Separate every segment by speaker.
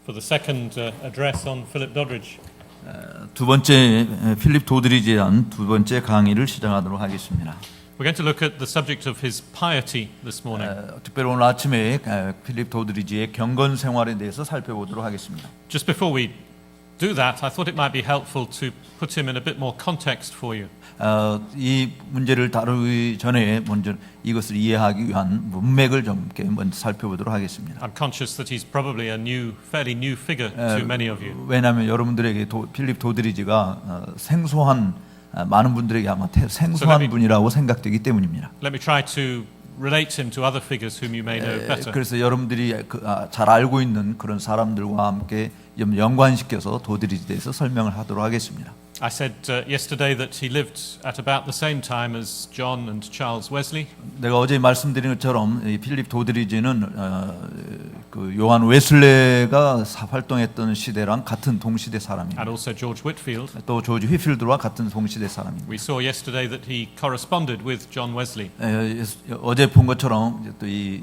Speaker 1: for the second address on Philip Doddridge.
Speaker 2: 두 번째 필립 도드리지에 대한 두 번째 강의를 시작하도록 하겠습니다.
Speaker 1: We're going to look at the subject of his piety this morning.
Speaker 2: 특별히 오늘 아침에 필립 도드리지의 경건 생활에 대해서 살펴보도록 하겠습니다.
Speaker 1: Just before we do that, I thought it might be helpful to put him in a bit more context for you.
Speaker 2: 이 문제를 다루기 전에 먼저 이것을 이해하기 위한 문맥을 좀 먼저 살펴보도록 하겠습니다.
Speaker 1: I'm conscious that he's probably a fairly new figure to many of you.
Speaker 2: 왜냐하면 여러분들에게 필립 도드리지가 생소한 많은 분들에게 아마 생소한 분이라고 생각되기 때문입니다.
Speaker 1: Let me try to relate him to other figures whom you may know better.
Speaker 2: 그래서 여러분들이 잘 알고 있는 그런 사람들과 함께 연관시켜서 도드리지에 대해서 설명을 하도록 하겠습니다.
Speaker 1: I said yesterday that he lived at about the same time as John and Charles Wesley.
Speaker 2: 내가 어제 말씀드린 것처럼 이 필립 도드리지는 그 요한 웨슬레가 활동했던 시대랑 같은 동시대 사람입니다.
Speaker 1: And also George Whitefield.
Speaker 2: 또 조지 휘필드와 같은 동시대 사람입니다.
Speaker 1: We saw yesterday that he corresponded with John Wesley.
Speaker 2: 어제 본 것처럼 또 이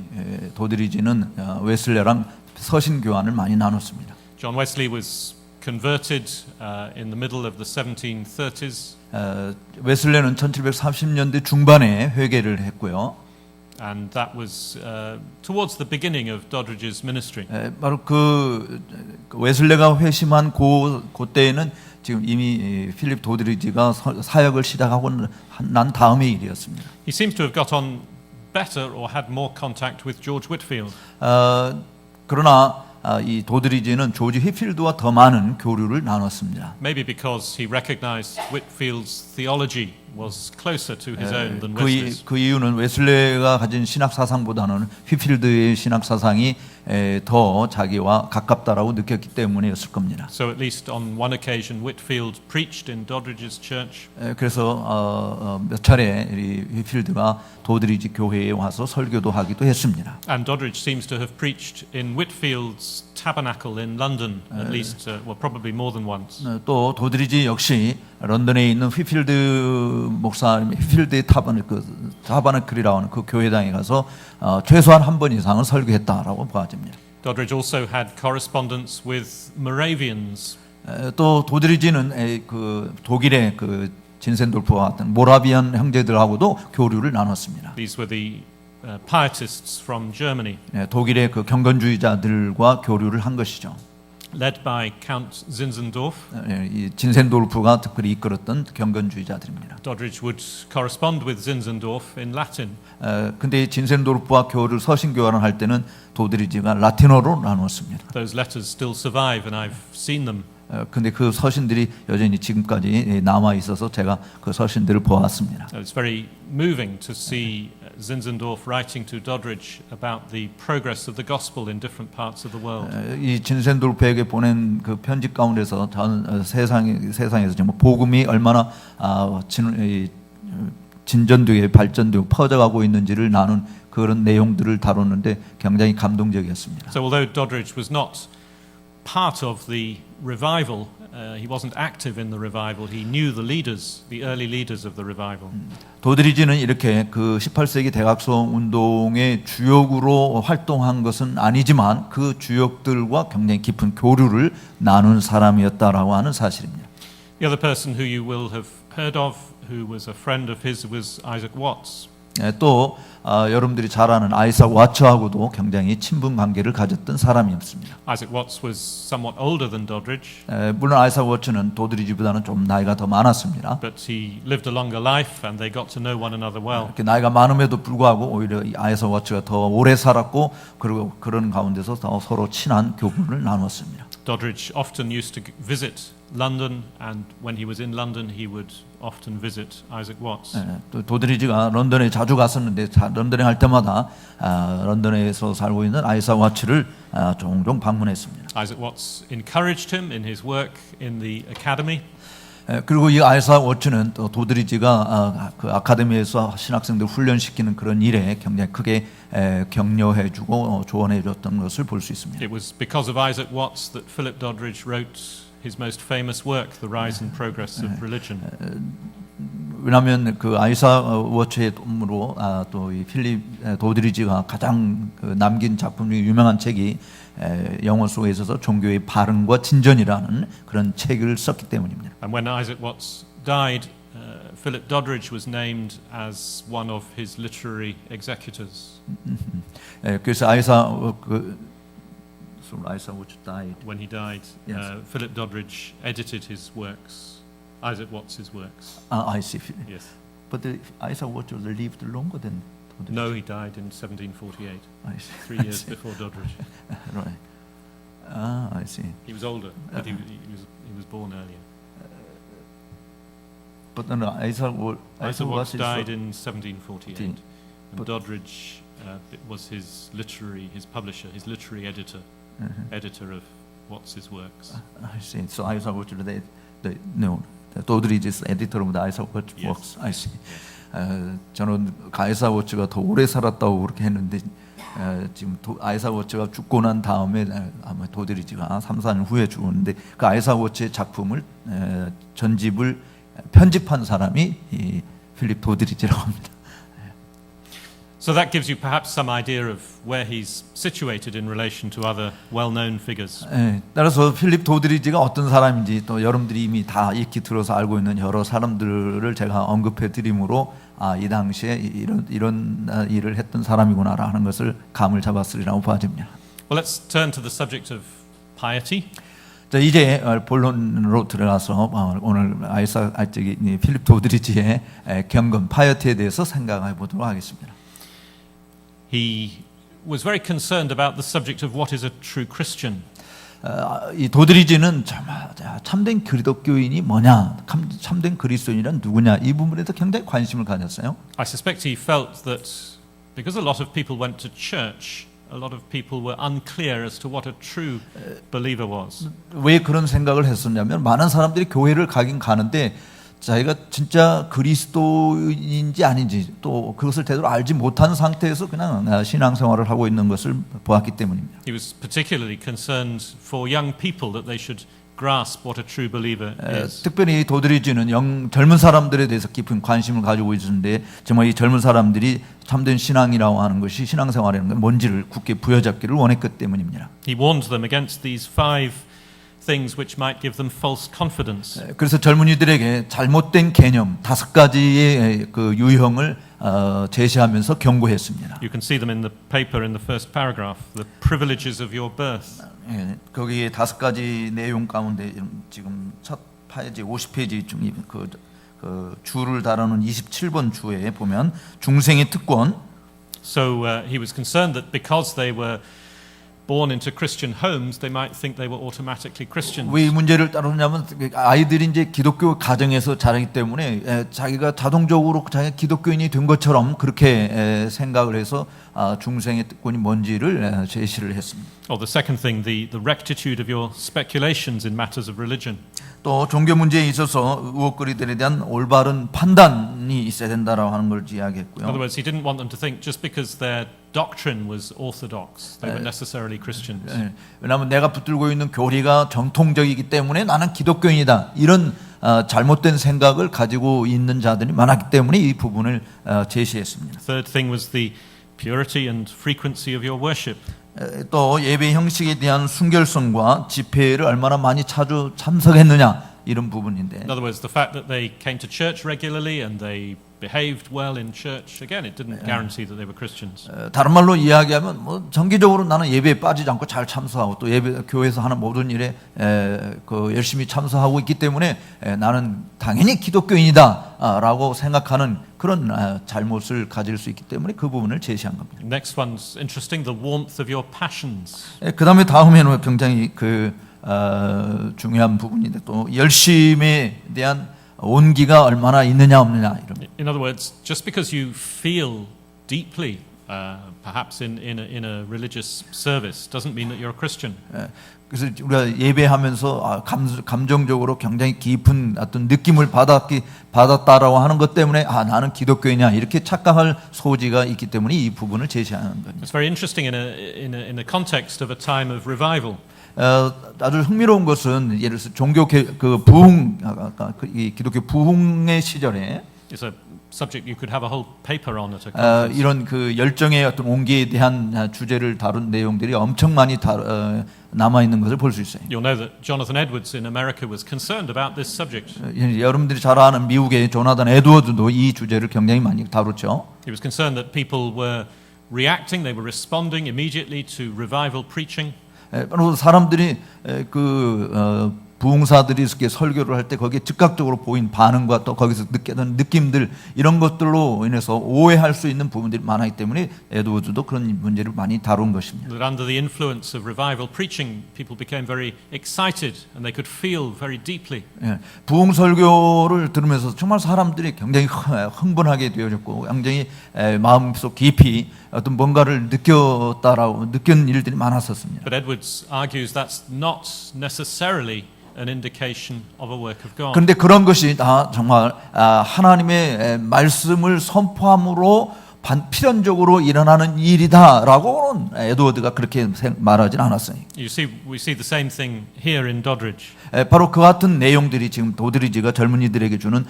Speaker 2: 도드리지는 웨슬레랑 서신 교환을 많이 나눴습니다.
Speaker 1: John Wesley was converted in the middle of the 1730s.
Speaker 2: 웨슬레는 1730년대 중반에 회개를 했고요.
Speaker 1: And that was towards the beginning of Doddridge's ministry.
Speaker 2: 바로 그 웨슬레가 회심한 그때에는 지금 이미 필립 도드리지가 사역을 시작하고 난 다음의 일이었습니다.
Speaker 1: He seems to have got on better or had more contact with George Whitefield.
Speaker 2: 그러나 이 도드리지는 조지 휘필드와 더 많은 교류를 나눴습니다.
Speaker 1: Maybe because he recognized Whitefield's theology was closer to his own than Wesley's.
Speaker 2: 그 이유는 웨슬레가 가진 신학 사상보다는 휘필드의 신학 사상이 더 자기와 가깝다라고 느꼈기 때문이었을 겁니다.
Speaker 1: So at least on one occasion, Whitefield preached in Doddridge's church.
Speaker 2: 그래서 몇 차례 이 휘필드가 도드리지 교회에 와서 설교도 하기도 했습니다.
Speaker 1: And Doddridge seems to have preached in Whitfield's tabernacle in London, at least, well, probably more than once.
Speaker 2: 또 도드리지 역시 런던에 있는 휘필드 목사님, 휘필드의 타버너클이라고 하는 그 교회당에 가서 최소한 한 번 이상은 설교했다라고 보아집니다.
Speaker 1: Doddridge also had correspondence with Moravians.
Speaker 2: 또 도드리지는 그 독일의 그 진센돌프와 같은 모라비안 형제들하고도 교류를 나눴습니다.
Speaker 1: These were the pietists from Germany.
Speaker 2: 독일의 그 경건주의자들과 교류를 한 것이죠.
Speaker 1: Led by Count Zinzendorf.
Speaker 2: 이 진센돌프가 특별히 이끌었던 경건주의자들입니다.
Speaker 1: Doddridge would correspond with Zinzendorf in Latin.
Speaker 2: 근데 진센돌프와 교류를 서신 교환을 할 때는 도드리지가 라틴어로 나눴습니다.
Speaker 1: Those letters still survive, and I've seen them.
Speaker 2: 근데 그 서신들이 여전히 지금까지 남아 있어서 제가 그 서신들을 보았습니다.
Speaker 1: It's very moving to see Zinzendorf writing to Doddridge about the progress of the gospel in different parts of the world.
Speaker 2: 이 진센돌프에게 보낸 그 편지 가운데서 전 세상에서 정말 복음이 얼마나 진전되게 발전되고 퍼져가고 있는지를 나눈 그런 내용들을 다뤘는데 굉장히 감동적이었습니다.
Speaker 1: So although Doddridge was not part of the revival, he wasn't active in the revival. He knew the leaders, the early leaders of the revival.
Speaker 2: 도드리지는 이렇게 그 18세기 대각성 운동의 주역으로 활동한 것은 아니지만 그 주역들과 굉장히 깊은 교류를 나눈 사람이었다라고 하는 사실입니다.
Speaker 1: The other person who you will have heard of, who was a friend of his, was Isaac Watts.
Speaker 2: 또 여러분들이 잘 아는 아이삭 와츠하고도 굉장히 친분 관계를 가졌던 사람이었습니다.
Speaker 1: Isaac Watts was somewhat older than Doddridge.
Speaker 2: 물론 아이삭 와츠는 도드리지보다는 좀 나이가 더 많았습니다.
Speaker 1: But he lived a longer life, and they got to know one another well.
Speaker 2: 이렇게 나이가 많음에도 불구하고 오히려 아이삭 와츠가 더 오래 살았고 그리고 그런 가운데서 더 서로 친한 교분을 나눴습니다.
Speaker 1: Doddridge often used to visit London, and when he was in London, he would often visit Isaac Watts.
Speaker 2: 또 도드리지가 런던에 자주 갔었는데 런던에 갈 때마다 런던에서 살고 있는 아이삭 와츠를 종종 방문했습니다.
Speaker 1: Isaac Watts encouraged him in his work in the academy.
Speaker 2: 그리고 이 아이삭 와츠는 또 도드리지가 그 아카데미에서 신학생들 훈련시키는 그런 일에 굉장히 크게 격려해주고 조언해줬던 것을 볼 수 있습니다.
Speaker 1: It was because of Isaac Watts that Philip Doddridge wrote his most famous work, The Rise and Progress of Religion.
Speaker 2: 왜냐하면 그 아이삭 와츠의 도움으로 또 이 필립 도드리지가 가장 남긴 작품 중에 유명한 책이 영어 속에 있어서 종교의 발흥과 진전이라는 그런 책을 썼기 때문입니다.
Speaker 1: And when Isaac Watts died, Philip Doddridge was named as one of his literary executors.
Speaker 2: 그래서 아이사 Watts died.
Speaker 1: When he died,
Speaker 2: Yes.
Speaker 1: Philip Doddridge edited his works, Isaac Watts's works.
Speaker 2: I see.
Speaker 1: Yes.
Speaker 2: But Isaac Watts lived longer than Doddridge.
Speaker 1: No, he died in 1748,
Speaker 2: I see.
Speaker 1: 3 years before Doddridge.
Speaker 2: Right. I see.
Speaker 1: He was older, but he was born earlier.
Speaker 2: But no, Isaac
Speaker 1: Watts
Speaker 2: is
Speaker 1: died in 1748, and
Speaker 2: But-
Speaker 1: Doddridge was his publisher, his literary editor, editor of Watts's works.
Speaker 2: I see. So Isaac Watts, Doddridge is editor of the Isaac Watts
Speaker 1: Yes.
Speaker 2: works. I see. 저는 아이사 워츠가 더 오래 살았다고 그렇게 했는데 지금 아이사 워츠가 죽고 난 다음에 아마 도드리지가 3, 4년 후에 죽었는데 그 아이사 워츠의 작품을 전집을 편집한 사람이 이 필립 도드리지라고 합니다.
Speaker 1: So that gives you perhaps some idea of where he's situated in relation to other well-known figures.
Speaker 2: 따라서 필립 도드리지가 어떤 사람인지 또 여러분들이 이미 다 익히 들어서 알고 있는 여러 사람들을 제가 언급해 드림으로 이 당시에 이런 일을 했던 사람이구나라는 것을 감을 잡았으리라고 봐집니다.
Speaker 1: Well, let's turn to the subject of piety.
Speaker 2: 자, 이제 본론으로 들어가서 오늘 필립 도드리지의 경건 파이어티에 대해서 생각해 보도록 하겠습니다.
Speaker 1: He was very concerned about the subject of what is a true Christian.
Speaker 2: 이 도드리지는 참된 기독교인이 뭐냐, 참된 그리스도인이란 누구냐 이 부분에도 굉장히 관심을 가졌어요.
Speaker 1: I suspect he felt that because a lot of people went to church, a lot of people were unclear as to what a true believer was.
Speaker 2: 왜 그런 생각을 했었냐면 많은 사람들이 교회를 가긴 가는데 자기가 진짜 그리스도인지 아닌지 또 그것을 제대로 알지 못한 상태에서 그냥 신앙생활을 하고 있는 것을 보았기 때문입니다.
Speaker 1: He was particularly concerned for young people that they should grasp what a true believer is.
Speaker 2: 특별히 도드리지는 젊은 사람들에 대해서 깊은 관심을 가지고 있었는데 정말 이 젊은 사람들이 참된 신앙이라고 하는 것이 신앙생활이라는 건 뭔지를 굳게 부여잡기를 원했기 때문입니다.
Speaker 1: He warned them against these 5 things which might give them false confidence.
Speaker 2: 그래서 젊은이들에게 잘못된 개념 5가지의 그 유형을 제시하면서 경고했습니다.
Speaker 1: You can see them in the paper in the first paragraph. The privileges of your birth.
Speaker 2: 거기에 5가지 내용 가운데 지금 첫 페이지 50페이지 중에 그 주를 다루는 27번 주에 보면 중생의 특권.
Speaker 1: So he was concerned that because they were born into Christian homes, they might think they were automatically Christians.
Speaker 2: 왜 이 문제를 다루냐면 아이들이 이제 기독교 가정에서 자라기 때문에 자기가 자동적으로 자기가 기독교인이 된 것처럼 그렇게 생각을 해서 중생의 특권이 뭔지를 제시를 했습니다.
Speaker 1: Or the second thing, the rectitude of your speculations in matters of religion.
Speaker 2: 또 종교 문제에 있어서 의혹거리들에 대한 올바른 판단이 있어야 된다라고 하는 걸
Speaker 1: In
Speaker 2: 이야기했고요.
Speaker 1: other words, he didn't want them to think just because their doctrine was orthodox, they were necessarily Christians.
Speaker 2: 왜냐하면 내가 붙들고 있는 교리가 정통적이기 때문에 나는 기독교인이다. 이런 잘못된 생각을 가지고 있는 자들이 많았기 때문에 이 부분을 제시했습니다.
Speaker 1: Third thing was the purity and frequency of your worship.
Speaker 2: 또 예배 형식에 대한 순결성과 집회를 얼마나 많이 자주 참석했느냐 이런 부분인데.
Speaker 1: In other words, the fact that they came to church regularly and they behaved well in church, again, it didn't guarantee that they were Christians.
Speaker 2: 다른 말로 이야기하면 뭐 정기적으로 나는 예배에 빠지지 않고 잘 참석하고 또 예배 교회에서 하는 모든 일에 열심히 참석하고 있기 때문에 나는 당연히 기독교인이다라고 생각하는 그런 잘못을 가질 수 있기 때문에 그 부분을 제시한 겁니다.
Speaker 1: Next one's interesting, the warmth of your passions.
Speaker 2: 그다음에 다음에는 굉장히 중요한 부분인데 또 열심에 대한 온기가 얼마나 있느냐 없느냐 이런.
Speaker 1: In other words, just because you feel deeply, perhaps in a religious service, doesn't mean that you're a Christian.
Speaker 2: 그래서 우리가 예배하면서 감정적으로 굉장히 깊은 어떤 느낌을 받았다라고 하는 것 때문에 나는 기독교인이야 이렇게 착각할 소지가 있기 때문에 이 부분을 제시하는 겁니다.
Speaker 1: It's very interesting in the context of a time of revival.
Speaker 2: 아주 흥미로운 것은 예를 들어서 종교 부흥, 이 기독교 부흥의 시절에
Speaker 1: It's a subject you could have a whole paper on at a conference.
Speaker 2: 이런 그 열정의 어떤 온기에 대한 주제를 다룬 내용들이 엄청 많이 남아 있는 것을 볼 수 있어요.
Speaker 1: You'll know that Jonathan Edwards in America was concerned about this subject.
Speaker 2: 여러분들이 잘 아는 미국의 조나단 에드워드도 이 주제를 굉장히 많이 다뤘죠.
Speaker 1: He was concerned that people were reacting, they were responding immediately to revival preaching.
Speaker 2: 바로 사람들이 부흥사들이 이렇게 설교를 할 때 거기에 즉각적으로 보인 반응과 또 거기서 느끼는 느낌들 이런 것들로 인해서 오해할 수 있는 부분들이 많았기 때문에 에드워드도 그런 문제를 많이 다룬 것입니다.
Speaker 1: That under the influence of revival preaching, people became very excited and they could feel very deeply.
Speaker 2: 부흥 설교를 들으면서 정말 사람들이 굉장히 흥분하게 되어졌고 굉장히 마음속 깊이 어떤 뭔가를 느낀 일들이 많았었습니다.
Speaker 1: But Edwards argues that's not necessarily an indication of a work of God.
Speaker 2: 그런데 그런 것이 다 정말 하나님의 말씀을 선포함으로 필연적으로 일어나는 일이다라고는 에드워드가 그렇게 말하진 않았어요.
Speaker 1: You see, we see the same thing here in Doddridge.
Speaker 2: 바로 그 같은 내용들이 지금 도드리지가 젊은이들에게 주는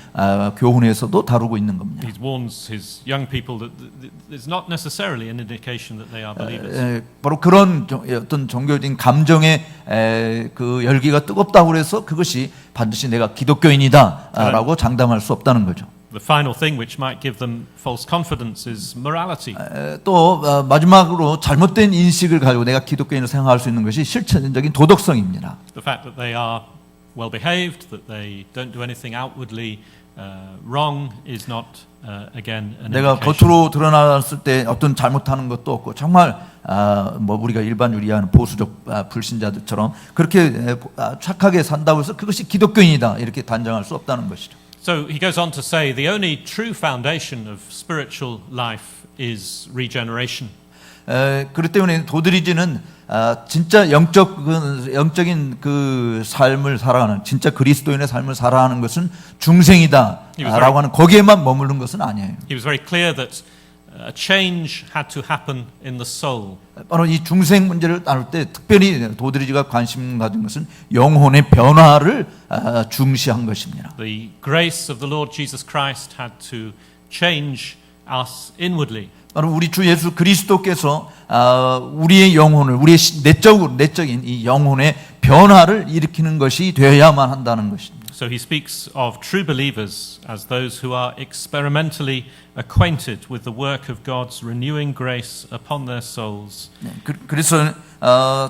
Speaker 2: 교훈에서도 다루고 있는 겁니다.
Speaker 1: He warns his young people that it's not necessarily an indication that they are believers.
Speaker 2: 바로 그런 어떤 종교적인 감정의 그 열기가 뜨겁다고 해서 그것이 반드시 내가 기독교인이다라고 장담할 수 없다는 거죠.
Speaker 1: The final thing which might give them false confidence is morality.
Speaker 2: 또 마지막으로 잘못된 인식을 가지고 내가 기독교인을 생각할 수 있는 것이 실천적인 도덕성입니다.
Speaker 1: The fact that they are well behaved, that they don't do anything outwardly wrong is not again an
Speaker 2: 내가
Speaker 1: indication.
Speaker 2: 겉으로 드러났을 때 어떤 잘못하는 것도 없고 정말 뭐 우리가 일반 이해하는 보수적 불신자들처럼 그렇게 착하게 산다고 해서 그것이 기독교인이다 이렇게 단정할 수 없다는 것이죠.
Speaker 1: So he goes on to say the only true foundation of spiritual life is regeneration.
Speaker 2: 그렇기 때문에 도드리지는 진짜 영적인 그 삶을 살아가는 진짜 그리스도인의 삶을 살아가는 것은 중생이다라고 하는 거기에만 머무르는 것은 아니에요.
Speaker 1: He was very clear that a change had to happen in the soul.
Speaker 2: 바로 이 중생 문제를 다룰 때 특별히 도드리지가 관심 가진 것은 영혼의 변화를 중시한 것입니다.
Speaker 1: The grace of the Lord Jesus Christ had to change us inwardly.
Speaker 2: 바로 우리 주 예수 그리스도께서 우리의 영혼을 우리의 내적인 이 영혼의 변화를 일으키는 것이 되어야만 한다는 것입니다.
Speaker 1: So he speaks of true believers as those who are experimentally acquainted with the work of God's renewing grace upon their souls.
Speaker 2: 그래서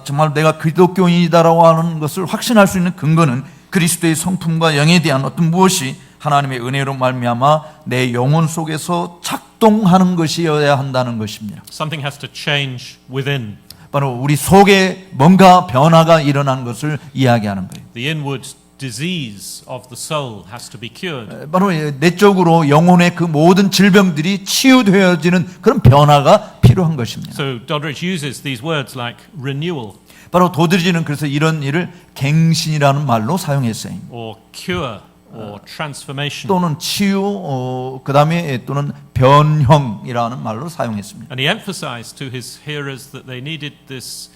Speaker 2: 정말 내가 기독교인이다라고 하는 것을 확신할 수 있는 근거는 그리스도의 성품과 영에 대한 어떤 무엇이 하나님의 은혜로 말미암아 내 영혼 속에서 작동하는 것이어야 한다는 것입니다.
Speaker 1: Something has to change within.
Speaker 2: 바로 우리 속에 뭔가 변화가 일어나는 것을 이야기하는 거예요.
Speaker 1: The inward disease of the soul has to be cured.
Speaker 2: 바로 내적으로 영혼의 그 모든 질병들이 치유되어지는 그런 변화가 필요한 것입니다.
Speaker 1: So Doddridge uses these words like renewal
Speaker 2: 바로 도드리지는 그래서 이런 일을 갱신이라는 말로 사용했어요.
Speaker 1: or cure or transformation.
Speaker 2: 또는 치유, 그다음에 또는 변형이라는 말로 사용했습니다.
Speaker 1: And he emphasized to his hearers that they needed this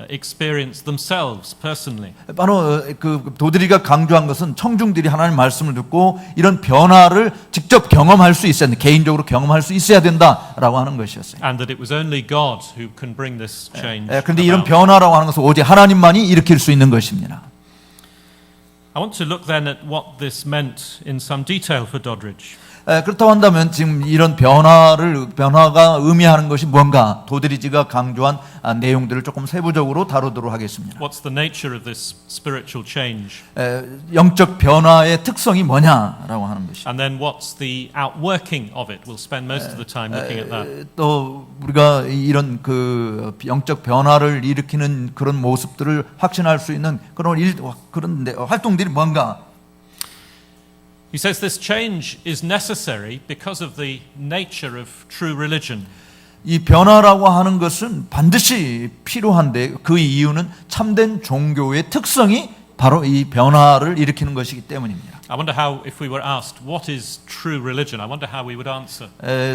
Speaker 1: experience themselves personally.
Speaker 2: 바로 그 도드리가 강조한 것은 청중들이 하나님 말씀을 듣고 이런 변화를 직접 경험할 수 있어야 된다. 개인적으로 경험할 수 있어야 된다라고 하는 것이었어요.
Speaker 1: And that it was only God who can bring this change.
Speaker 2: 그런데 이런
Speaker 1: about.
Speaker 2: 변화라고 하는 것은 오직 하나님만이 일으킬 수 있는 것입니다.
Speaker 1: I want to look then at what this meant in some detail for Doddridge.
Speaker 2: 그렇다고 한다면 지금 이런 변화가 의미하는 것이 뭔가 도드리지가 강조한 내용들을 조금 세부적으로 다루도록 하겠습니다.
Speaker 1: What's the nature of this spiritual change?
Speaker 2: 영적 변화의 특성이 뭐냐라고 하는 것이.
Speaker 1: And then what's the outworking of it? We'll spend most of the time looking at that.
Speaker 2: 또 우리가 이런 그 영적 변화를 일으키는 그런 모습들을 확신할 수 있는 그런 활동들이 뭔가.
Speaker 1: He says this change is necessary because of the nature of true religion.
Speaker 2: 이 변화라고 하는 것은 반드시 필요한데 그 이유는 참된 종교의 특성이 바로 이 변화를 일으키는 것이기 때문입니다.
Speaker 1: I wonder how, if we were asked, what is true religion? I wonder how we would answer.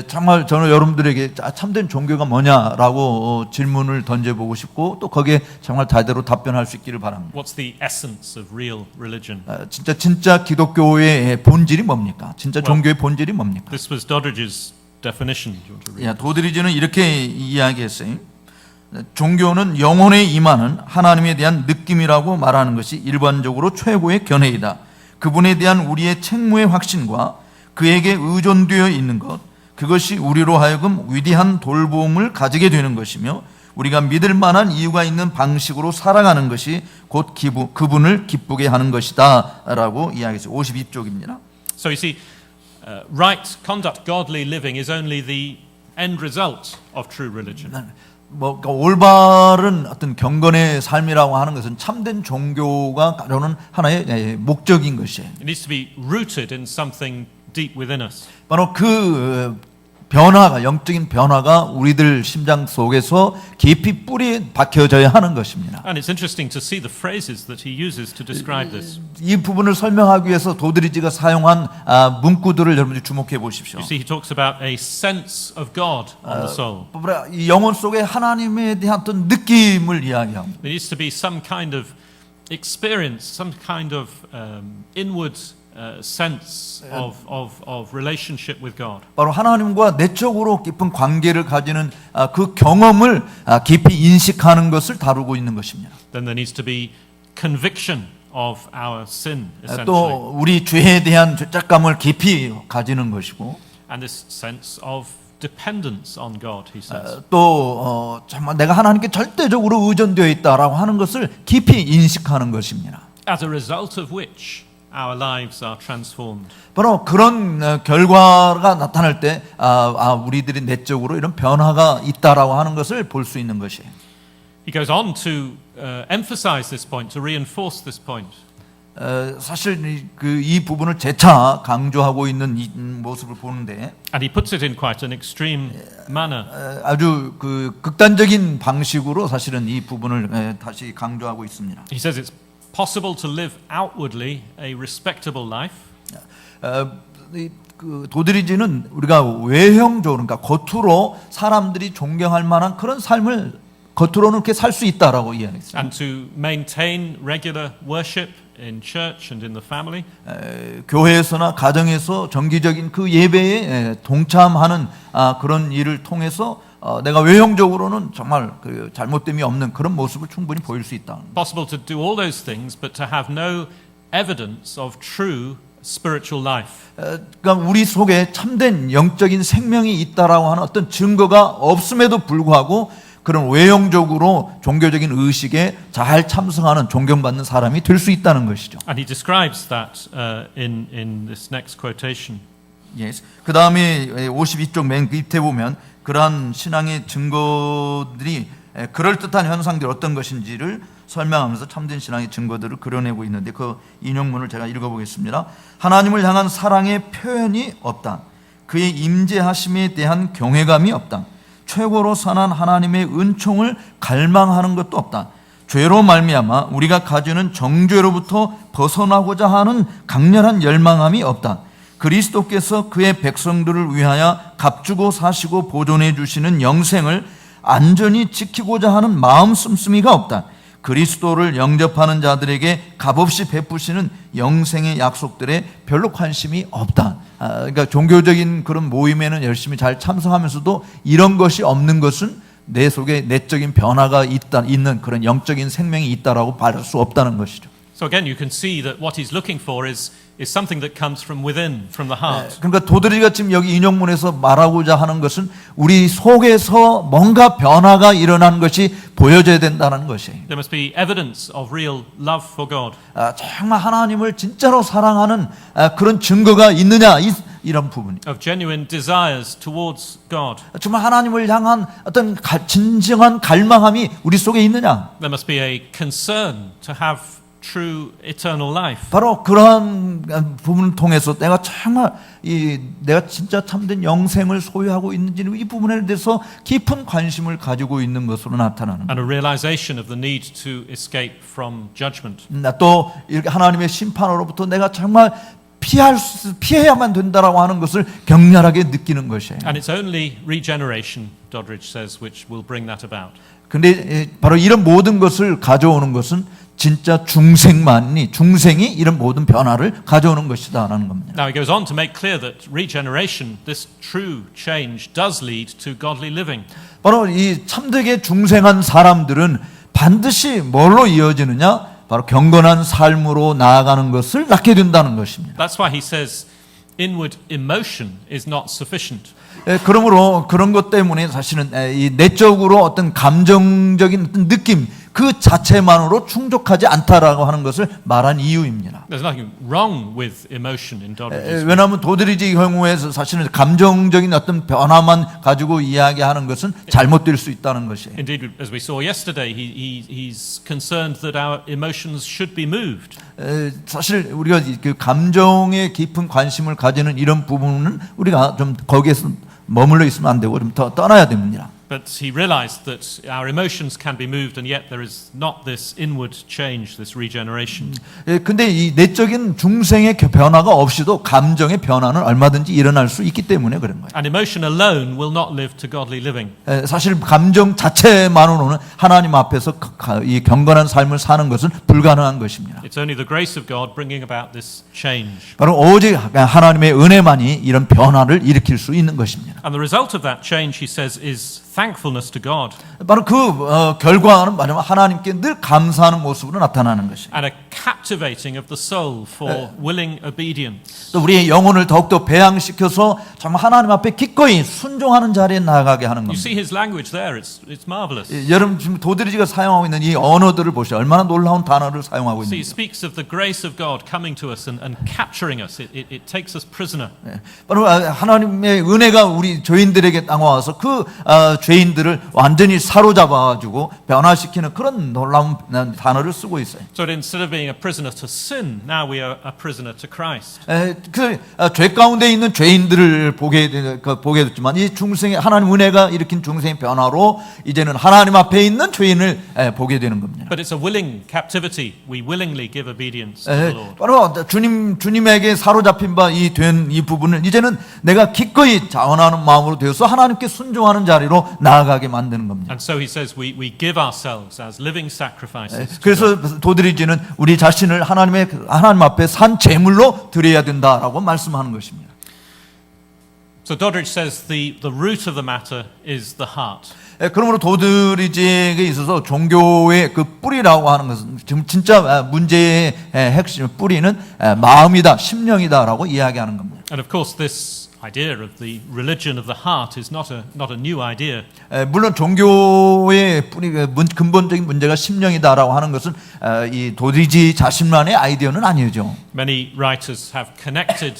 Speaker 2: 정말 저는 여러분들에게 참된 종교가 뭐냐라고 질문을 던져보고 싶고 또 거기에 정말 제대로 답변할 수 있기를 바랍니다.
Speaker 1: What's the essence of real religion?
Speaker 2: 진짜 기독교의 본질이 뭡니까? 진짜 종교의 본질이 뭡니까?
Speaker 1: This was Doddridge's definition. Do you want to read?
Speaker 2: 도드리지는 이렇게 이야기했어요. 종교는 영혼에 임하는 하나님에 대한 느낌이라고 말하는 것이 일반적으로 최고의 견해이다. 그분에 대한 우리의 책무의 확신과 그에게 의존되어 있는 것, 그것이 우리로 하여금 위대한 돌봄을 가지게 되는 것이며 우리가 믿을 만한 이유가 있는 방식으로 살아가는 것이 곧 그분을 기쁘게 하는 것이다 라고 이야기했어요. 52쪽입니다.
Speaker 1: So you see, right conduct, godly living is only the end result of true religion.
Speaker 2: 그러니까 올바른 어떤 경건의 삶이라고 하는 것은 참된 종교가 가져오는 하나의 목적인 것이에요.
Speaker 1: It needs to be rooted in something deep within us.
Speaker 2: 바로 그 변화가, 영적인 변화가 우리들 심장 속에서 깊이 뿌리 박혀져야 하는 것입니다.
Speaker 1: And it's interesting to see the phrases that he uses to describe this.
Speaker 2: 이 부분을 설명하기 위해서 도드리지가 사용한 문구들을 여러분들이 주목해 보십시오.
Speaker 1: You see, he talks about a sense of God on the soul.
Speaker 2: 이 영혼 속에 하나님에 대한 어떤 느낌을 이야기합니다.
Speaker 1: There needs to be some kind of experience, some kind of inward sense of relationship with God.
Speaker 2: 바로 하나님과 내적으로 깊은 관계를 가지는 그 경험을 깊이 인식하는 것을 다루고 있는 것입니다.
Speaker 1: Then there needs to be conviction of our sin, essentially.
Speaker 2: 또 우리 죄에 대한 죄책감을 깊이 가지는 것이고,
Speaker 1: And this sense of dependence on God, he says.
Speaker 2: 또 정말 내가 하나님께 절대적으로 의존되어 있다라고 하는 것을 깊이 인식하는 것입니다.
Speaker 1: As a result of which our lives are transformed.
Speaker 2: 바로 그런 결과가 나타날 때 우리들이 내적으로 이런 변화가 있다라고 하는 것을 볼 수 있는 것이에요.
Speaker 1: He goes on to emphasize this point, to reinforce this point.
Speaker 2: 사실 이 부분을 재차 강조하고 있는 이 모습을 보는데,
Speaker 1: And he puts it in quite an extreme manner.
Speaker 2: 아주 그 극단적인 방식으로 사실은 이 부분을 다시 강조하고 있습니다.
Speaker 1: He says it's possible to live outwardly a respectable life.
Speaker 2: 그 도드리지는 우리가 외형적으로, 그러니까 겉으로 사람들이 존경할 만한 그런 삶을 겉으로는 이렇게 살 수 있다라고 이야기했어요.
Speaker 1: And to maintain regular worship in church and in the family.
Speaker 2: 교회에서나 가정에서 정기적인 그 예배에 동참하는 그런 일을 통해서 내가 외형적으로는 정말 그 잘못됨이 없는 그런 모습을 충분히 보일 수 있다.
Speaker 1: Possible to do all those things, but to have no evidence of true spiritual life.
Speaker 2: 그러니까 우리 속에 참된 영적인 생명이 있다라고 하는 어떤 증거가 없음에도 불구하고 그런 외형적으로 종교적인 의식에 잘 참석하는 존경받는 사람이 될 수 있다는 것이죠.
Speaker 1: And he describes that in this next quotation.
Speaker 2: Yes. 그 다음에 52쪽 맨 밑에 보면 그러한 신앙의 증거들이 그럴듯한 현상들이 어떤 것인지를 설명하면서 참된 신앙의 증거들을 그려내고 있는데 그 인용문을 제가 읽어보겠습니다. 하나님을 향한 사랑의 표현이 없다. 그의 임재하심에 대한 경외감이 없다. 최고로 선한 하나님의 은총을 갈망하는 것도 없다. 죄로 말미암아 우리가 가지는 정죄로부터 벗어나고자 하는 강렬한 열망함이 없다. 그리스도께서 그의 백성들을 위하여 값주고 사시고 보존해 주시는 영생을 안전히 지키고자 하는 마음 씀씀이가 없다. 그리스도를 영접하는 자들에게 값없이 베푸시는 영생의 약속들에 별로 관심이 없다. 그러니까 종교적인 그런 모임에는 열심히 잘 참석하면서도 이런 것이 없는 것은 내 속에 내적인 변화가 있는 그런 영적인 생명이 있다라고 말할 수 없다는 것이죠.
Speaker 1: So again, you can see that what he's looking for is something that comes from within, from the heart.
Speaker 2: 그러니까 도드리가 지금 여기 인용문에서 말하고자 하는 것은 우리 속에서 뭔가 변화가 일어난 것이 보여져야 된다는 것이에요.
Speaker 1: There must be evidence of real love for God.
Speaker 2: 정말 하나님을 진짜로 사랑하는 그런 증거가 있느냐 이런 부분이.
Speaker 1: Of genuine desires towards God.
Speaker 2: 정말 하나님을 향한 어떤 진정한 갈망함이 우리 속에 있느냐.
Speaker 1: There must be a concern to have true eternal life.
Speaker 2: 바로 그러한 부분을 통해서 내가 정말 내가 진짜 참된 영생을 소유하고 있는지는 이 부분에 대해서 깊은 관심을 가지고 있는 것으로 나타나는.
Speaker 1: And a realization of the need to escape from judgment.
Speaker 2: 또 이렇게 하나님의 심판으로부터 내가 정말 피해야만 된다라고 하는 것을 격렬하게 느끼는 것이에요.
Speaker 1: And it's only regeneration, Doddridge says, which will bring that about.
Speaker 2: 근데 바로 이런 모든 것을 가져오는 것은 진짜 중생이 이런 모든 변화를 가져오는 것이다라는 겁니다.
Speaker 1: Now he goes on to make clear that regeneration, this true change, does lead to godly living.
Speaker 2: 바로 이 참되게 중생한 사람들은 반드시 뭘로 이어지느냐? 바로 경건한 삶으로 나아가는 것을 낳게 된다는 것입니다.
Speaker 1: That's why he says inward emotion is not sufficient.
Speaker 2: 그러므로 그런 것 때문에 사실은 이 내적으로 어떤 감정적인 어떤 느낌 그 자체만으로 충족하지 않다라고 하는 것을 말한 이유입니다.
Speaker 1: There's nothing wrong with emotion in Doddridge's.
Speaker 2: 왜냐하면 도드리지 경우에서 사실은 감정적인 어떤 변화만 가지고 이야기하는 것은 잘못될 수 있다는 것이에요.
Speaker 1: Indeed, as we saw yesterday, he's concerned that our emotions should be moved.
Speaker 2: 사실 우리가 그 감정에 깊은 관심을 가지는 이런 부분은 우리가 좀 거기에서 머물러 있으면 안 되고 좀 더 떠나야 됩니다.
Speaker 1: But he realized that our emotions can be moved, and yet there is not this inward change, this regeneration.
Speaker 2: 근데 이 내적인 중생의 변화가 없이도 감정의 변화는 얼마든지 일어날 수 있기 때문에 그런 거예요.
Speaker 1: And emotion alone will not live to godly living.
Speaker 2: 사실 감정 자체만으로는 하나님 앞에서 이 경건한 삶을 사는 것은 불가능한 것입니다.
Speaker 1: It's only the grace of God bringing about this change.
Speaker 2: 바로 오직 하나님의 은혜만이 이런 변화를 일으킬 수 있는 것입니다.
Speaker 1: And the result of that change, he says, is thankfulness to God.
Speaker 2: 바로 그 결과는 말하면 하나님께 늘 감사하는 모습으로 나타나는 것입니다.
Speaker 1: And a captivating of the soul for willing obedience.
Speaker 2: 또 우리의 영혼을 더욱더 배양시켜서 정말 하나님 앞에 기꺼이 순종하는 자리에 나아가게 하는
Speaker 1: You
Speaker 2: 겁니다.
Speaker 1: see his language there, it's marvelous.
Speaker 2: 여러분 지금 도드리지가 사용하고 있는 이 언어들을 보시죠. 얼마나 놀라운 단어를 사용하고
Speaker 1: See, he
Speaker 2: 있는지.
Speaker 1: speaks of the grace of God coming to us and capturing us. It takes us prisoner.
Speaker 2: 바로 하나님의 은혜가 우리 죄인들에게 땅와서 그 죄인들을 완전히 사로잡아가지고 변화시키는 그런 놀라운 단어를 쓰고 있어요.
Speaker 1: So that instead of being a prisoner to sin, now we are a prisoner to Christ.
Speaker 2: 죄 가운데 있는 죄인들을 보게 됐지만 이 중생의 하나님 은혜가 일으킨 중생의 변화로 이제는 하나님 앞에 있는 죄인을 보게 되는 겁니다.
Speaker 1: But it's a willing captivity. We willingly give obedience to the Lord.
Speaker 2: 바로 주님에게 사로잡힌 바 이 부분을 이제는 내가 기꺼이 자원하는 마음으로 되어서 하나님께 순종하는 자리로 나아가게 만드는 겁니다.
Speaker 1: And so he says we give ourselves as living sacrifices.
Speaker 2: 그래서 도드리지는 우리 자신을 하나님 앞에 산 제물로 드려야 된다라고 말씀하는 것입니다.
Speaker 1: So Doddridge says the root of the matter is the heart.
Speaker 2: 그러므로 도드리지에게 있어서 종교의 그 뿌리라고 하는 것은 지금 진짜 문제의 핵심 뿌리는 마음이다, 심령이다라고 이야기하는 겁니다.
Speaker 1: And of course this idea of the religion of the heart is not a new idea.
Speaker 2: 물론 종교의 뿌리 근본적인 문제가 심령이다라고 하는 것은 이 도드리지 자신만의 아이디어는 아니죠.
Speaker 1: Many writers have connected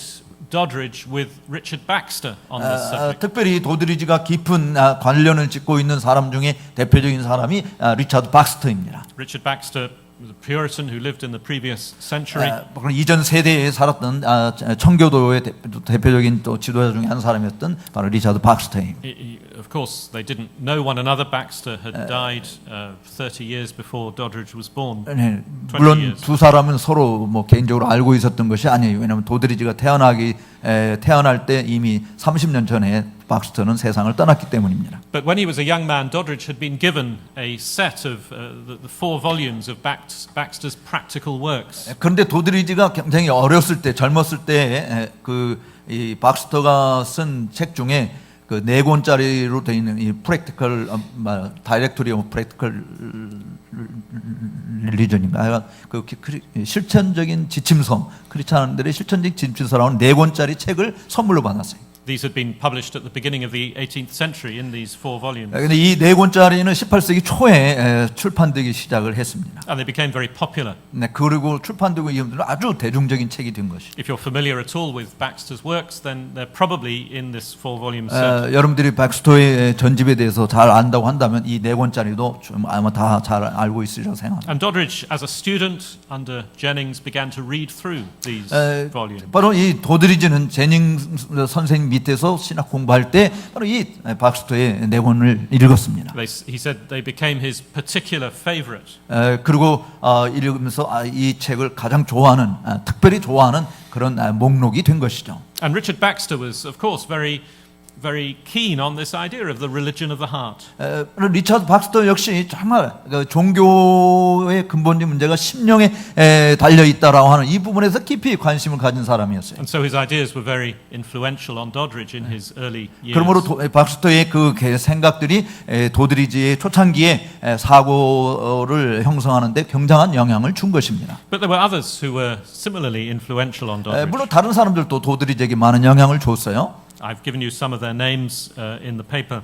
Speaker 1: Doddridge with Richard Baxter on this subject.
Speaker 2: 특별히 도드리지가 깊은 관련을 짓고 있는 사람 중에 대표적인 사람이 리차드 박스터입니다.
Speaker 1: Richard Baxter was a Puritan who lived in the previous century.
Speaker 2: 이전 세대에 살았던 청교도의 대표적인 또 지도자 중에 한 사람이었던 바로 리차드 박스터입니다.
Speaker 1: Of course, they didn't know one another. Baxter had died 30 years before Doddridge was born.
Speaker 2: 네, 물론 두 사람은 서로 뭐 개인적으로 알고 있었던 것이 아니에요. 왜냐하면 도드리지가 태어날 때 이미 30년 전에 박스터는 세상을 떠났기 때문입니다.
Speaker 1: But when he was a young man, Doddridge had been given a set of the 4 volumes of Baxter's practical works.
Speaker 2: 그런데 도드리지가 굉장히 어렸을 때, 젊었을 때 이 박스터가 쓴 책 중에 그 4권짜리로 되어 있는 이 프랙티컬 다이렉토리 오브 프랙티컬 릴리전인가 그 실천적인 지침서 크리스찬들의 실천적 지침서라는 4권짜리 책을 선물로 받았어요.
Speaker 1: These had been published at the beginning of the 18th century in these 4 volumes.
Speaker 2: 근데 이 4권짜리는 18세기 초에 출판되기 시작을 했습니다.
Speaker 1: And they became very popular.
Speaker 2: 네, 그리고 출판되고 이후로는 아주 대중적인 책이 된 것이.
Speaker 1: If you're familiar at all with Baxter's works, then they're probably in this 4 volume set.
Speaker 2: 여러분들이 박스터의 전집에 대해서 잘 안다고 한다면 이 4권짜리도 좀 아마 다 잘 알고 있으리라고 생각합니다.
Speaker 1: And Doddridge, as a student under Jennings, began to read through these volumes.
Speaker 2: 바로 이 도드리지는 제닝스 선생님 밑에서 신학 공부할 때 바로 이 박스터의 4권을 읽었습니다.
Speaker 1: He said they became his particular favorite.
Speaker 2: 그리고 읽으면서 이 책을 가장 좋아하는, 특별히 좋아하는 그런 목록이 된 것이죠.
Speaker 1: And Richard Baxter was, of course, very keen on this idea of the religion of the heart.
Speaker 2: 리처드 박스터 역시 정말 그 종교의 근본적인 문제가 심령에 달려 있다라고 하는 이 부분에서 깊이 관심을 가진 사람이었어요.
Speaker 1: And so his ideas were very influential on Doddridge in his early years.
Speaker 2: 그러므로 박스터의 그 생각들이 도드리지의 초창기에 사고를 형성하는데 굉장한 영향을 준 것입니다.
Speaker 1: But there were others who were similarly influential on Doddridge.
Speaker 2: 물론 다른 사람들도 도드리지에게 많은 영향을 줬어요.
Speaker 1: I've given you some of their names in the paper.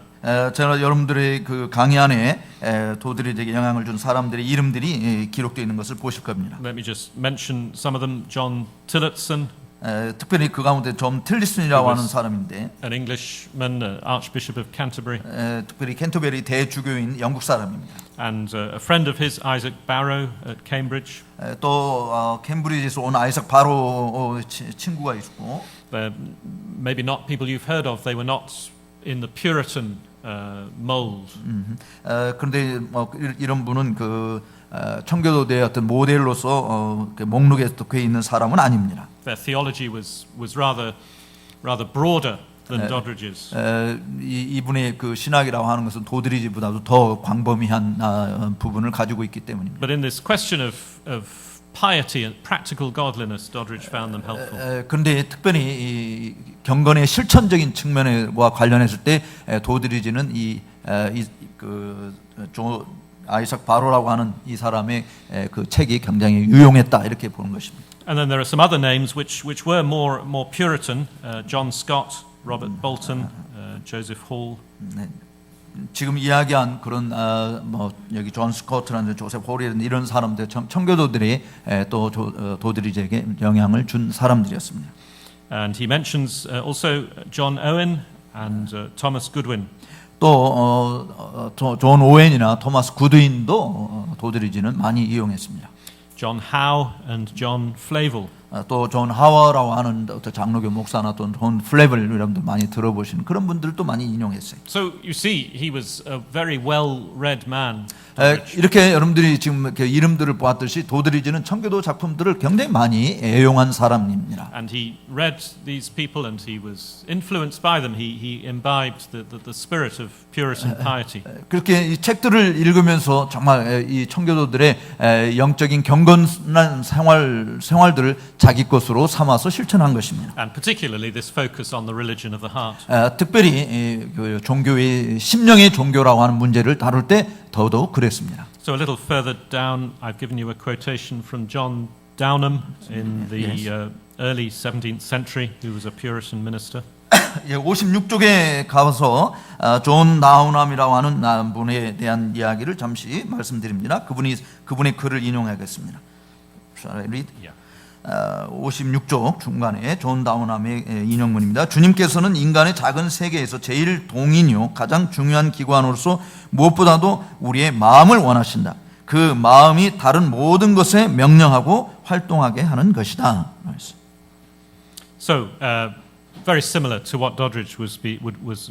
Speaker 2: 제가 여러분들의 그 강의 안에 도드리지에게 영향을 준 사람들의 이름들이 기록되어 있는 것을 보실 겁니다.
Speaker 1: Let me just mention some of them. John Tillotson,
Speaker 2: 특별히 그 가운데 좀 틸리슨이라고 하는 사람인데,
Speaker 1: an Englishman, Archbishop of Canterbury,
Speaker 2: 특별히 캔터베리 대주교인 영국 사람입니다.
Speaker 1: and a friend of his, Isaac Barrow at Cambridge.
Speaker 2: 또 캠브리지에서 온 아이삭 바로 친구가 있고,
Speaker 1: They're maybe not people you've heard of. They were not in the Puritan mold.
Speaker 2: 그런데 이런 분은 그 청교도의 어떤 모델로서 목록에 속해 있는 사람은 아닙니다.
Speaker 1: Their theology was rather broader than Doddridge's.
Speaker 2: 이분의 그 신학이라고 하는 것은 도드리지보다도 더 광범위한 부분을 가지고 있기 때문입니다.
Speaker 1: But in this question of piety and practical godliness, Doddridge found them helpful.
Speaker 2: 그런데 특별히 이 경건의 실천적인 측면과 관련했을 때 도드리지는 아이삭 바로라고 하는 이 사람의 그 책이 굉장히 유용했다 이렇게 보는 것입니다.
Speaker 1: And then there are some other names which were more Puritan: John Scott, Robert Bolton, Joseph Hall.
Speaker 2: 네. 지금 이야기한 그런 여기 존 스코트라는 조셉 홀이라는 이런 사람들 청교도들이 또 도드리지에게 영향을 준 사람들이었습니다.
Speaker 1: And he mentions also John Owen and Thomas Goodwin.
Speaker 2: 또 존 오웬이나 토마스 구드윈도 도드리지는 많이 이용했습니다.
Speaker 1: John Howe and John Flavel.
Speaker 2: 또 존 하워라고 하는 어떤 장로교 목사나 또 존 플레블 여러분들 많이 들어보시는 그런 분들도 많이 인용했어요.
Speaker 1: So you see, he was a very well-read man.
Speaker 2: 이렇게 여러분들이 지금 이렇게 이름들을 보았듯이 도드리지는 청교도 작품들을 굉장히 많이 애용한 사람입니다.
Speaker 1: And he read these people, and he was influenced by them. He imbibed the spirit of Puritan piety.
Speaker 2: 그렇게 이 책들을 읽으면서 정말 이 청교도들의 영적인 경건한 생활들을 자기 것으로 삼아서 실천한 것입니다.
Speaker 1: And particularly this focus on the religion of the heart.
Speaker 2: 특별히 그 종교의 심령의 종교라고 하는 문제를 다룰 때 더더욱 그랬습니다.
Speaker 1: So a little further down, I've given you a quotation from John Downham in the early 17th century, who was a Puritan minister.
Speaker 2: 56쪽에 가서 존 다운함이라고 하는 분에 대한 이야기를 잠시 말씀드립니다. 그분의 글을 인용하겠습니다. Shall I read?
Speaker 1: Yeah.
Speaker 2: 56쪽 중간에 존 다운함의 인용문입니다. 주님께서는 인간의 작은 세계에서 제일 동인이요 가장 중요한 기관으로서 무엇보다도 우리의 마음을 원하신다. 그 마음이 다른 모든 것에 명령하고 활동하게 하는 것이다.
Speaker 1: So very similar to what Doddridge was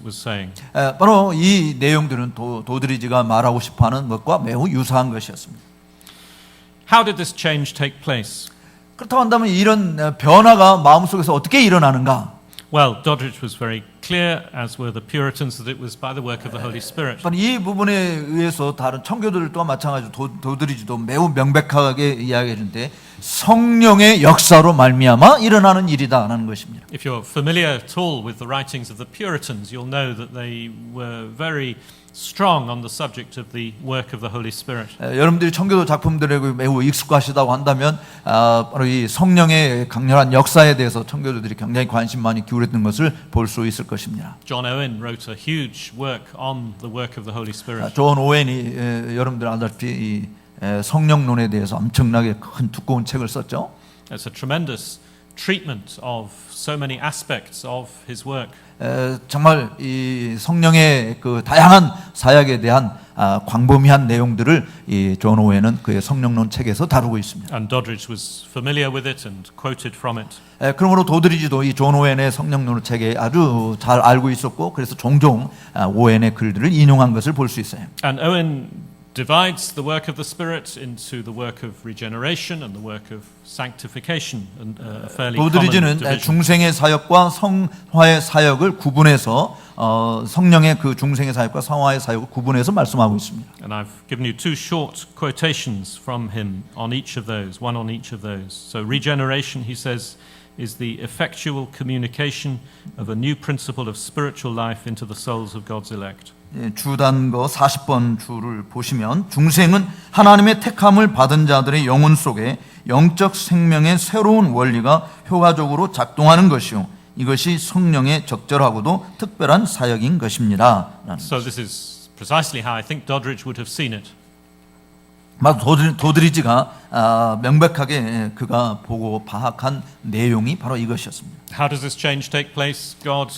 Speaker 1: saying.
Speaker 2: 바로 이 내용들은 도드리지가 말하고 싶어하는 것과 매우 유사한 것이었습니다.
Speaker 1: How did this change take place?
Speaker 2: 그렇다고 한다면 이런 변화가 마음속에서 어떻게 일어나는가?
Speaker 1: Well, Doddridge was very clear, as were the Puritans, that it was by the work of the Holy Spirit.
Speaker 2: 이 부분에 의해서 다른 청교도들 또한 마찬가지로 도드리지도 매우 명백하게 이야기해 주는데 성령의 역사로 말미암아 일어나는 일이다라는 것입니다.
Speaker 1: If you're familiar at all with the writings of the Puritans, you'll know that they were very strong on the subject of the work of the Holy Spirit.
Speaker 2: 여러분들이 청교도 작품들에 매우 익숙하시다고 한다면 바로 이 성령의 강렬한 역사에 대해서 청교도들이 굉장히 관심 많이 기울였던 것을 볼 수 있을 것입니다.
Speaker 1: John Owen wrote a huge work on the work of the Holy Spirit.
Speaker 2: 존 오웬이 여러분들 알다시피 이 성령론에 대해서 엄청나게 큰 두꺼운 책을 썼죠.
Speaker 1: It's a tremendous treatment of so many aspects of his work.
Speaker 2: 정말 이 성령의 그 다양한 사역에 대한 광범위한 내용들을 이 존 오웬은 그의 성령론 책에서 다루고 있습니다.
Speaker 1: And Doddridge was familiar with it and quoted from it.
Speaker 2: 그러므로 도드리지도 이 존 오웬의 성령론 책에 아주 잘 알고 있었고 그래서 종종 오웬의 글들을 인용한 것을 볼 수 있어요.
Speaker 1: And Owen divides the work of the Spirit into the work of regeneration and the work of sanctification, and a fairly common
Speaker 2: 도드리지는
Speaker 1: division.
Speaker 2: 중생의 사역과 성화의 사역을 구분해서 성령의 그 중생의 사역과 성화의 사역을 구분해서 말씀하고 있습니다.
Speaker 1: And I've given you two short quotations from him on each of those, one on each of those. So regeneration, he says, is the effectual communication of a new principle of spiritual life into the souls of God's elect.
Speaker 2: 주단거 40번 줄을 보시면 중생은 하나님의 택함을 받은 자들의 영혼 속에 영적 생명의 새로운 원리가 효과적으로 작동하는 것이요 이것이 성령의 적절하고도 특별한 사역인 것입니다.
Speaker 1: So this is precisely how I think Doddridge would have seen it.
Speaker 2: 도드리지가 명백하게 그가 보고 파악한 내용이 바로 이것이었습니다.
Speaker 1: How does this change take place? God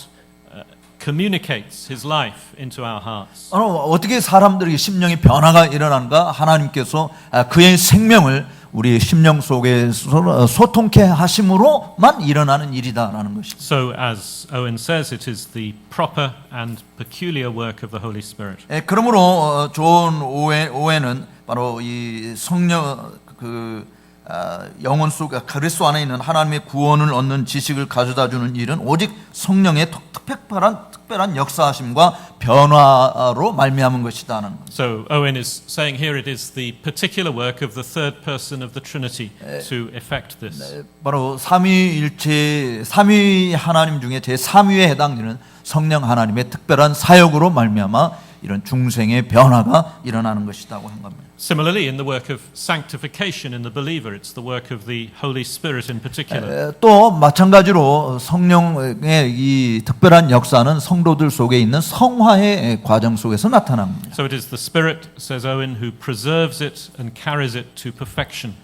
Speaker 1: communicates his life into our hearts.
Speaker 2: 어떻게 사람들에게 심령의 변화가 일어나는가? 하나님께서 그의 생명을 우리 심령 속에 소통케 하심으로만 일어나는 일이다라는 것입니다.
Speaker 1: So as Owen says, it is the proper and peculiar work of the Holy Spirit.
Speaker 2: 그러므로 존 오웬은 바로 이 성령 영혼 속 그리스도 안에 있는 하나님의 구원을 얻는 지식을 가져다주는 일은 오직 성령의 특별한 역사하심과 변화로 말미암은 것이다는 것.
Speaker 1: So Owen is saying here it is the particular work of the third person of the Trinity to effect this.
Speaker 2: 바로 삼위 하나님 중에 제 3위에 해당되는 성령 하나님의 특별한 사역으로 말미암아 이런 중생의 변화가 일어나는 것이라고 한 겁니다.
Speaker 1: Similarly, in the work of sanctification in the believer, it's the work of the Holy Spirit in particular.
Speaker 2: 또 마찬가지로 성령의 이 특별한 역사는 성도들 속에 있는 성화의 과정 속에서 나타납니다.
Speaker 1: So it is the Spirit, says Owen, who preserves it and carries it to perfection.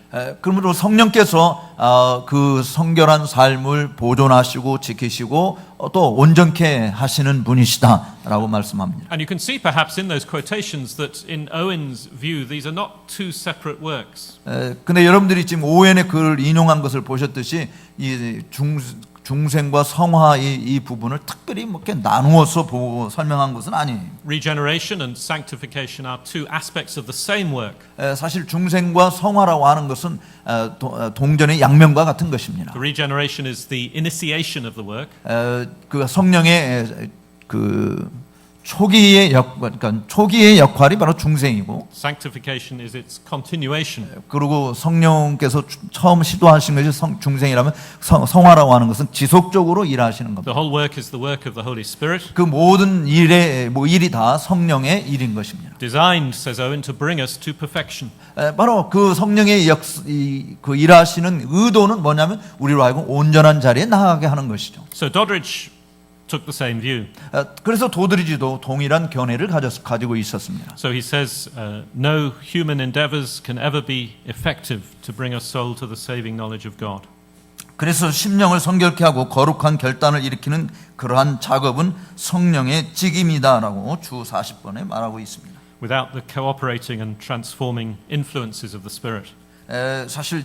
Speaker 2: 그러므로 성령께서 그 성결한 삶을 보존하시고 지키시고 또 온전케 하시는 분이시다라고 말씀합니다.
Speaker 1: And you can see perhaps in those quotations that in Owen's view these are not two separate works.
Speaker 2: 근데 여러분들이 지금 오웬의 글을 인용한 것을 보셨듯이 이 중생과 성화 이 부분을 특별히 뭐 이렇게 나누어서 보고 설명한 것은 아니에요.
Speaker 1: Regeneration and sanctification are two aspects of the same work.
Speaker 2: 사실 중생과 성화라고 하는 것은 동전의 양면과 같은 것입니다.
Speaker 1: The regeneration is the initiation of the work.
Speaker 2: 그 성령의 그 초기의 역할이 바로 중생이고,
Speaker 1: Sanctification is its continuation.
Speaker 2: 그리고 성령께서 처음 시도하신 것이 중생이라면 성화라고 하는 것은 지속적으로 일하시는 겁니다.
Speaker 1: The whole work is the work of the Holy Spirit.
Speaker 2: 그 모든 일이 다 성령의 일인 것입니다.
Speaker 1: Designed, says Owen, to bring us to perfection.
Speaker 2: 바로 그 성령의 그 일하시는 의도는 뭐냐면 우리로 하여금 온전한 자리에 나가게 하는 것이죠.
Speaker 1: So Doddridge took the same view.
Speaker 2: 그래서 도드리지도 동일한 견해를 가지고 있었습니다.
Speaker 1: So he says, no human endeavors can ever be effective to bring a soul to the saving knowledge of God.
Speaker 2: 그래서 심령을 성결케 하고 거룩한 결단을 일으키는 그러한 작업은 성령의 직임이다라고 주 40번에 말하고 있습니다.
Speaker 1: Without the cooperating and transforming influences of the Spirit.
Speaker 2: 사실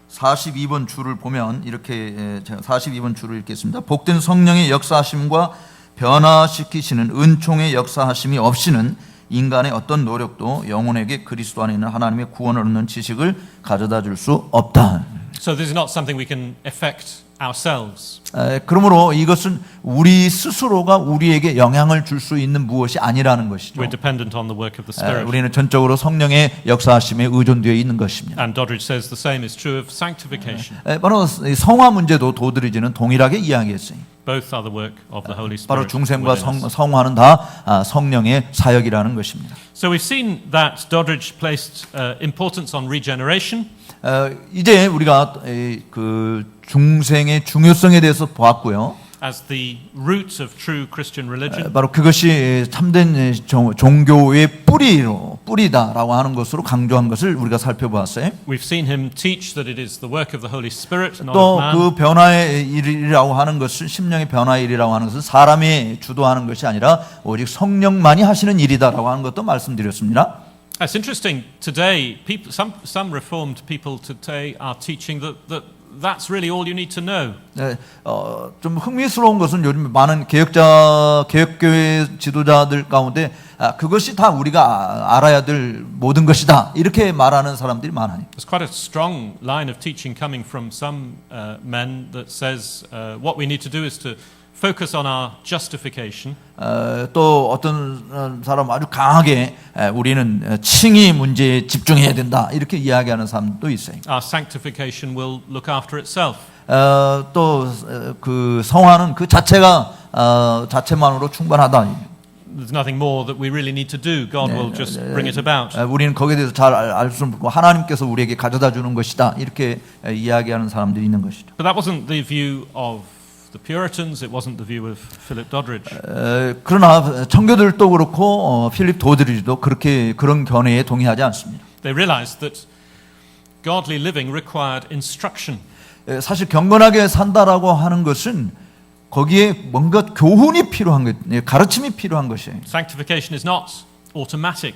Speaker 2: (42번) 줄을 보면 이렇게 제가 42번 줄을 읽겠습니다. 복된 성령의 역사하심과 변화시키시는 은총의 역사하심이 없이는 인간의 어떤 노력도 영혼에게 그리스도 안에 있는 하나님의 구원을 얻는 지식을 가져다 줄 수 없다.
Speaker 1: So this is not something we can effect ourselves.
Speaker 2: 그러므로 이것은 우리 스스로가 우리에게 영향을 줄 수 있는 무엇이 아니라는 것이죠.
Speaker 1: We're dependent on the work of the Spirit.
Speaker 2: 우리는 전적으로 성령의 역사하심에 의존되어 있는 것입니다.
Speaker 1: And Doddridge says the same is true of sanctification.
Speaker 2: 바로 성화 문제도 도드리지는 동일하게 이야기했어요.
Speaker 1: Both are the work of the Holy Spirit.
Speaker 2: 바로 중생과
Speaker 1: within us.
Speaker 2: 성화는 다 성령의 사역이라는 것입니다.
Speaker 1: So we've seen that Doddridge placed importance on regeneration.
Speaker 2: 이제 우리가 그 중생의 중요성에 대해서 보았고요.
Speaker 1: As the root of true Christian religion.
Speaker 2: 바로 그것이 참된 종교의 뿌리다라고 하는 것으로 강조한 것을 우리가 살펴보았어요.
Speaker 1: We've seen him teach that it is the work of the Holy Spirit, not of
Speaker 2: 또
Speaker 1: man.
Speaker 2: 그 변화의 일이라고 하는 것은 심령의 변화의 일이라고 하는 것은 사람이 주도하는 것이 아니라 오직 성령만이 하시는 일이다라고 하는 것도 말씀드렸습니다.
Speaker 1: It's interesting today. Some Reformed people today are teaching that that's really all you need to know.
Speaker 2: 네, 좀 흥미스러운 것은 요즘 많은 개혁교회 지도자들 가운데 그것이 다 우리가 알아야 될 모든 것이다 이렇게 말하는 사람들이 많아요.
Speaker 1: There's quite a strong line of teaching coming from some men that says what we need to do is to focus on our justification.
Speaker 2: 또 어떤 사람 아주 강하게 우리는 칭의 문제에 집중해야 된다 이렇게 이야기하는 사람도 있어요.
Speaker 1: Our sanctification will look after itself.
Speaker 2: 또 그 성화는 그 자체가 자체만으로 충분하다.
Speaker 1: There's nothing more that we really need to do. God will just bring it about.
Speaker 2: 우리는 거기에 대해서 잘 알 수 없고 하나님께서 우리에게 가져다 주는 것이다 이렇게 이야기하는 사람들이 있는 것이죠.
Speaker 1: But that wasn't the view of the Puritans. It wasn't the view of Philip Doddridge.
Speaker 2: 그러나 청교들도 그렇고 필립 도드리지도 그런 견해에 동의하지 않습니다.
Speaker 1: They realized that godly living required instruction.
Speaker 2: 사실 경건하게 산다라고 하는 것은 거기에 뭔가 교훈이 필요한 것, 가르침이 필요한 것이에요.
Speaker 1: Sanctification is not automatic.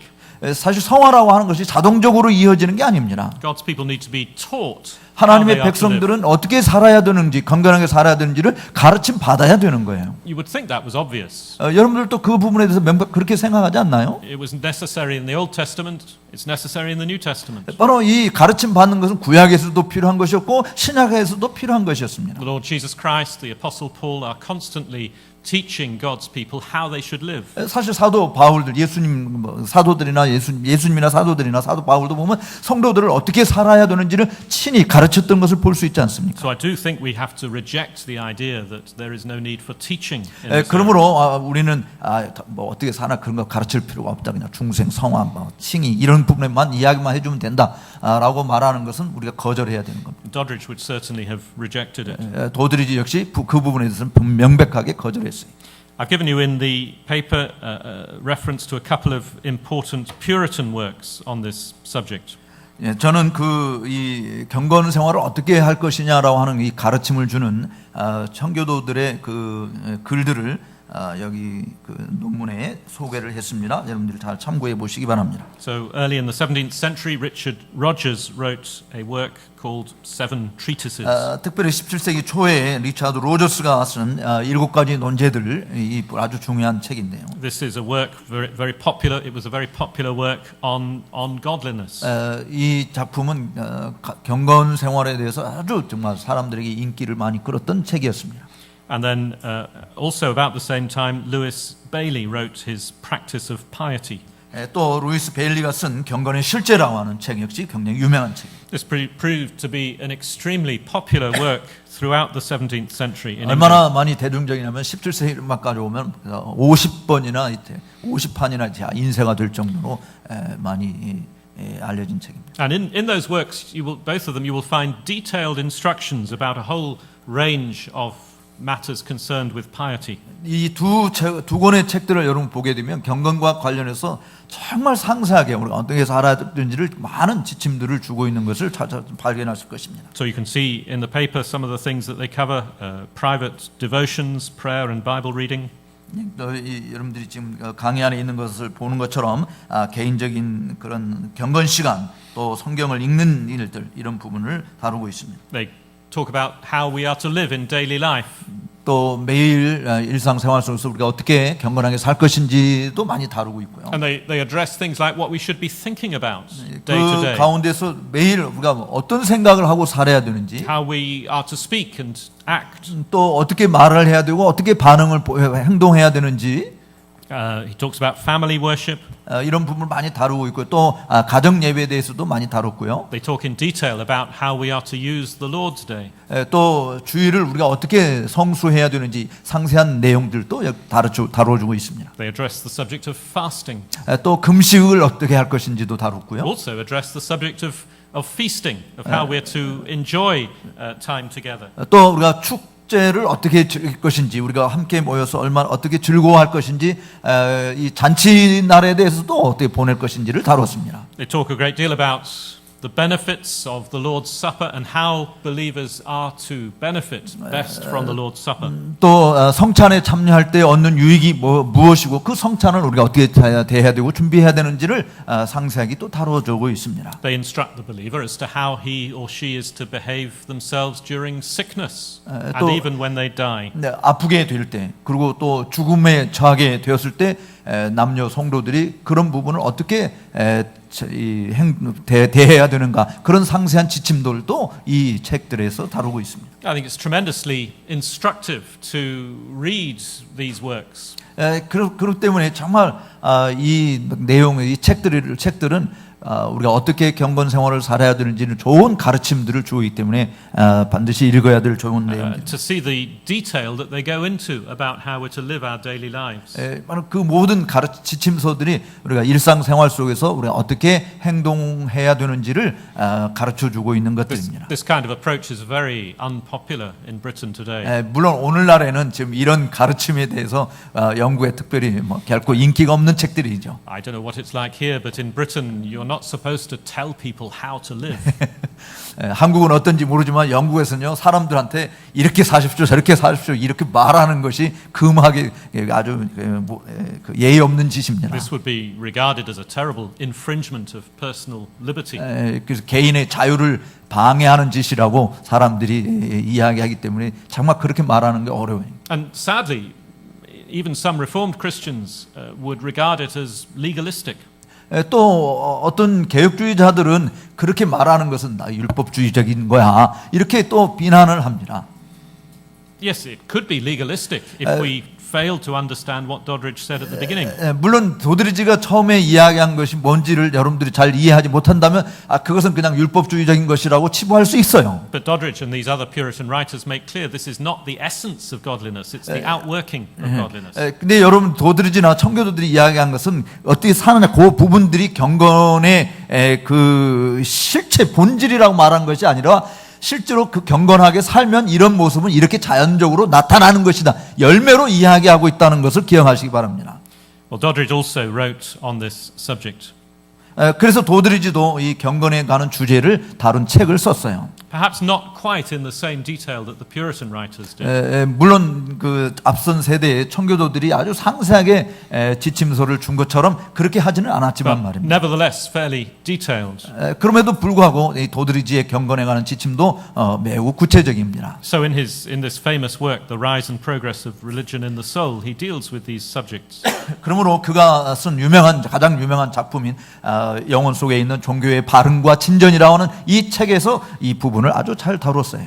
Speaker 2: 사실 성화라고 하는 것이 자동적으로 이어지는 게 아닙니다.
Speaker 1: God's people need to be taught.
Speaker 2: 하나님의 백성들은 어떻게 살아야 되는지, 건강하게 살아야 되는지를 가르침 받아야 되는 거예요.
Speaker 1: You would think that was obvious.
Speaker 2: 여러분들도 그 부분에 대해서 그렇게 생각하지 않나요?
Speaker 1: It was necessary in the Old Testament. It's necessary in the New Testament.
Speaker 2: 바로 이 가르침 받는 것은 구약에서도 필요한 것이었고 신약에서도 필요한 것이었습니다.
Speaker 1: The Lord Jesus Christ, the Apostle Paul are constantly teaching God's people how they should live.
Speaker 2: 사실 사도 바울들, 예수님 사도들이나 예수님이나 사도들이나 사도 바울도 보면 성도들을 어떻게 살아야 되는지를 친히 가르쳤던 것을 볼 수 있지 않습니까?
Speaker 1: So I do think we have to reject the idea that there is no need for teaching. in this area.
Speaker 2: 그러므로 우리는 뭐 어떻게 사나 그런 거 가르칠 필요가 없다. 그냥 중생, 성화, 뭐 칭의 이런 부분에만 이야기만 해주면 된다라고 말하는 것은 우리가 거절해야 되는 겁니다.
Speaker 1: Doddridge would certainly have rejected it.
Speaker 2: 도드리지 역시 그 부분에 대해서는 명백하게 거절했어요.
Speaker 1: I've given you in the paper reference to a couple of important Puritan works on this subject.
Speaker 2: 저는 이 경건 생활을 어떻게 할 것이냐라고 하는 이 가르침을 주는 청교도들의 그 글들을 여기 그 논문에 소개를 했습니다. 여러분들 잘 참고해 보시기 바랍니다.
Speaker 1: So early in the 17th century, Richard Rogers wrote a work called Seven Treatises.
Speaker 2: 특별히 17세기 초에 리차드 로저스가 쓴 7가지 논제들 이 아주 중요한 책인데요.
Speaker 1: This is a work very popular. It was a very popular work on godliness.
Speaker 2: 이 작품은 경건 생활에 대해서 아주 정말 사람들에게 인기를 많이 끌었던 책이었습니다.
Speaker 1: And then also about the same time, Lewis Bailey wrote his Practice of Piety.
Speaker 2: 또 루이스 베일리가 쓴 경건의 실제라고 하는 책 역시 굉장히 유명한 책입니다.
Speaker 1: This proved to be an extremely popular work throughout the 17th century in
Speaker 2: 얼마나
Speaker 1: England.
Speaker 2: 많이 대중적이냐면 17세기까지 오면 50번이나 50판이나 인쇄가 될 정도로 많이 알려진 책입니다.
Speaker 1: And in those works, both of them, you will find detailed instructions about a whole range of matters concerned with piety.
Speaker 2: 이 두 권의 책들을 여러분 보게 되면 경건과 관련해서 정말 상세하게 우리가 어떻게 살아야 되는지를 많은 지침들을 주고 있는 것을 발견하실 것입니다.
Speaker 1: So you can see in the paper some of the things that they cover: private devotions, prayer, and Bible reading.
Speaker 2: 여러분들이 지금 강의 안에 있는 것을 보는 것처럼 개인적인 그런 경건 시간 또 성경을 읽는 일들 이런 부분을 다루고 있습니다.
Speaker 1: They talk about how we are to live in daily life.
Speaker 2: 또 매일 일상생활 속에서 우리가 어떻게 경건하게 살 것인지도 많이 다루고 있고요.
Speaker 1: And they address things like what we should be thinking about day to
Speaker 2: 그
Speaker 1: day.
Speaker 2: 가운데서 매일 우리가 어떤 생각을 하고 살아야 되는지
Speaker 1: How we are to speak and act.
Speaker 2: 또 어떻게 말을 해야 되고 어떻게 행동해야 되는지
Speaker 1: He talks about family worship.
Speaker 2: 이런 부분을 많이 다루고 있고 또 가정 예배에 대해서도 많이 다뤘고요.
Speaker 1: They talk in detail about how we are to use the Lord's Day.
Speaker 2: 또 주일을 우리가 어떻게 성수해야 되는지 상세한 내용들도 다뤄주고 있습니다.
Speaker 1: They address the subject of fasting.
Speaker 2: 또 금식을 어떻게 할 것인지도 다뤘고요.
Speaker 1: Also address the subject of feasting, of how we're to enjoy time together.
Speaker 2: 또 우리가 축제를 어떻게 즐길 것인지 우리가 함께 모여서 얼마나 어떻게 즐거워할 것인지 이 잔치 날에 대해서도 어떻게 보낼 것인지를 다뤘습니다.
Speaker 1: They talk a great deal about the benefits of the Lord's Supper and how believers are to benefit best from the Lord's Supper.
Speaker 2: 또 성찬에 참여할 때 얻는 유익이 무엇이고 그 성찬을 우리가 어떻게 대해야 되고 준비해야 되는지를 상세하게 또 다뤄주고 있습니다.
Speaker 1: They instruct the believer as to how he or she is to behave themselves during sickness and even when they die.
Speaker 2: 네, 아프게 될 때 그리고 또 죽음에 처하게 되었을 때 남녀 성도들이 그런 부분을 어떻게 대해야 되는가 그런 상세한 지침들도 이 책들에서 다루고 있습니다.
Speaker 1: I think it's tremendously instructive to read these works.
Speaker 2: 그렇기 때문에 정말 이 내용, 이 책들은 우리가 어떻게 경건 생활을 살아야 되는지는 좋은 가르침들을 주기 때문에 반드시 읽어야 될 좋은 내용입니다.
Speaker 1: To see the detail that they go into about how we're to live our daily lives.
Speaker 2: 그 모든 지침서들이 우리가 일상생활 속에서 우리가 어떻게 행동해야 되는지를 가르쳐주고 있는 것들입니다.
Speaker 1: This kind of approach is very unpopular in Britain today.
Speaker 2: 물론 오늘날에는 지금 이런 가르침에 대해서 영국에 특별히 결코 인기가 없는 책들이죠.
Speaker 1: I don't know what it's like here, but in Britain you're not supposed to tell people how to live.
Speaker 2: 한국은 어떤지 모르지만 영국에서는요 사람들한테 이렇게 사십시오 저렇게 사십시오 이렇게 말하는 것이 금하게 아주 예의 없는 짓입니다.
Speaker 1: This would be regarded as a terrible infringement of personal liberty.
Speaker 2: 그래서 개인의 자유를 방해하는 짓이라고 사람들이 이야기하기 때문에 정말 그렇게 말하는 게 어려워요.
Speaker 1: And sadly, even some Reformed Christians would regard it as legalistic.
Speaker 2: 또 어떤 개혁주의자들은 그렇게 말하는 것은 나 율법주의적인 거야 이렇게 또 비난을 합니다.
Speaker 1: Yes, it could be legalistic if we fail to understand what Doddridge said at the beginning.
Speaker 2: 물론 도드리지가 처음에 이야기한 것이 뭔지를 여러분들이 잘 이해하지 못한다면 그것은 그냥 율법주의적인 것이라고 치부할 수 있어요.
Speaker 1: But Doddridge and these other Puritan writers make clear this is not the essence of godliness; it's the outworking of godliness.
Speaker 2: 근데 여러분 도드리지나 청교도들이 이야기한 것은 어떻게 사느냐 그 부분들이 경건의 그 실체 본질이라고 말한 것이 아니라 실제로 그 경건하게 살면 이런 모습은 이렇게 자연적으로 나타나는 것이다. 열매로 이야기하고 있다는 것을 기억하시기 바랍니다.
Speaker 1: Well, Doddridge also wrote on this subject.
Speaker 2: 그래서 도드리지도 이 경건에 관한 주제를 다룬 책을 썼어요.
Speaker 1: Perhaps not quite in the same detail that the Puritan writers did.
Speaker 2: 물론 그 앞선 세대의 청교도들이 아주 상세하게 지침서를 준 것처럼 그렇게 하지는 않았지만 말입니다.
Speaker 1: Nevertheless, fairly detailed.
Speaker 2: 그럼에도 불구하고 이 도드리지의 경건에 관한 지침도 매우 구체적입니다.
Speaker 1: So in this famous work, The Rise and Progress of Religion in the Soul, he deals with these subjects.
Speaker 2: 그러므로 그가 쓴 가장 유명한 작품인 영혼 속에 있는 종교의 발흥과 진전이라고 하는 이 책에서 이 부분을 아주 잘 다뤘어요.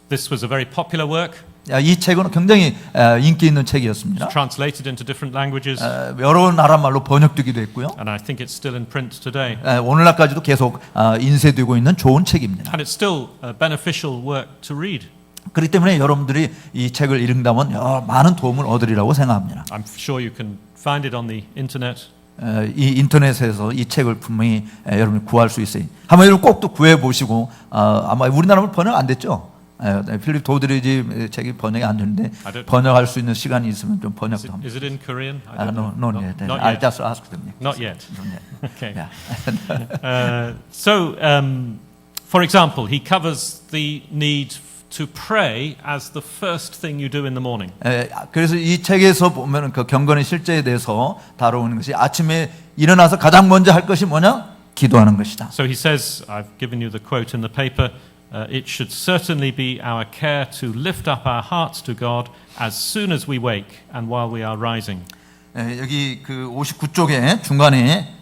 Speaker 1: This was a very popular work.
Speaker 2: 이 책은 굉장히 인기 있는 책이었습니다.
Speaker 1: Translated into different languages.
Speaker 2: 여러 나라 말로 번역되기도 했고요.
Speaker 1: And I think it's still in print today.
Speaker 2: 오늘날까지도 계속 인쇄되고 있는 좋은 책입니다.
Speaker 1: And it's still a beneficial work to read.
Speaker 2: 그렇기 때문에 여러분들이 이 책을 읽는다면 많은 도움을 얻으리라고 생각합니다.
Speaker 1: I'm sure you can find it on the internet.
Speaker 2: 이 인터넷에서 이 책을 분명히 여러분이 구할 수 있어요. 한번 여러분 꼭 또 구해 보시고 아마 우리나라로 번역 안 됐죠? 필립 도드리지 책이 번역이 안 되는데 번역할 수 있는 시간이 있으면 좀 번역도 합니다.
Speaker 1: Is it in Korean?
Speaker 2: Not yet.
Speaker 1: Not
Speaker 2: I'll
Speaker 1: yet.
Speaker 2: just ask them.
Speaker 1: Not yet. Okay.
Speaker 2: Yeah.
Speaker 1: So, for example, he covers the need to pray as the first thing you do in the morning.
Speaker 2: 그래서 이 책에서 보면 그 경건의 실제에 대해서 다루는 것이 아침에 일어나서 가장 먼저 할 것이 뭐냐? 기도하는 것이다.
Speaker 1: So he says, I've given you the quote in the paper, it should certainly be our care to lift up our hearts to God as soon as we wake and while we are rising.
Speaker 2: 여기 그 59쪽에 중간에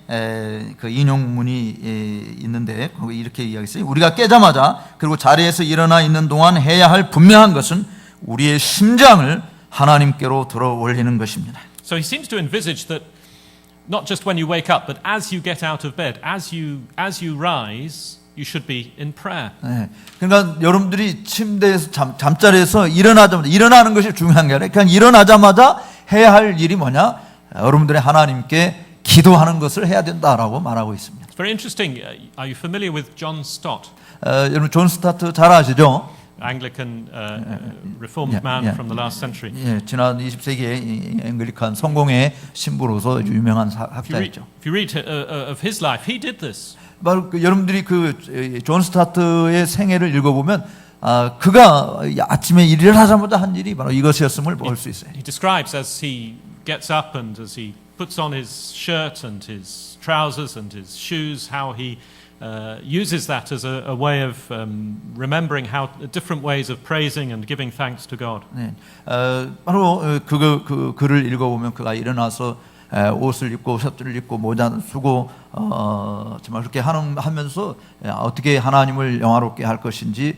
Speaker 2: 그 인용문이 있는데 거기 이렇게 이야기했어요. 우리가 깨자마자 그리고 자리에서 일어나 있는 동안 해야 할 분명한 것은 우리의 심장을 하나님께로 들어 올리는 것입니다.
Speaker 1: So he seems to envisage that not just when you wake up, but as you get out of bed, as you rise, you should be in prayer.
Speaker 2: 그러니까 여러분들이 침대에서 잠자리에서 일어나자마자 일어나는 것이 중요한 게 아니라 그냥 일어나자마자 해야 할 일이 뭐냐? 여러분들의 하나님께 기도하는 것을 해야 된다라고 말하고 있습니다.
Speaker 1: It's very interesting. Are you familiar with John Stott?
Speaker 2: 여러분 존 스타트 잘 아시죠?
Speaker 1: Anglican Reformed man from the last century.
Speaker 2: 지난 20세기의 앵글리칸 성공의 신부로서 유명한 학자이죠.
Speaker 1: If you read of his life, he did this.
Speaker 2: 바로 여러분들이 존 스타트의 생애를 읽어보면 그가 아침에 일을 하자마자 한 일이 바로 이것이었음을 볼 수 있어요.
Speaker 1: He describes as he gets up and as he puts on his shirt and his trousers and his shoes, how he uses that as a way of remembering how different ways of praising and giving thanks to God.
Speaker 2: 네, 바로 그 글을 읽어보면 그가 일어나서 옷을 입고 셔츠를 입고 모자를 쓰고 정말 그렇게 하면서 어떻게 하나님을 영화롭게 할 것인지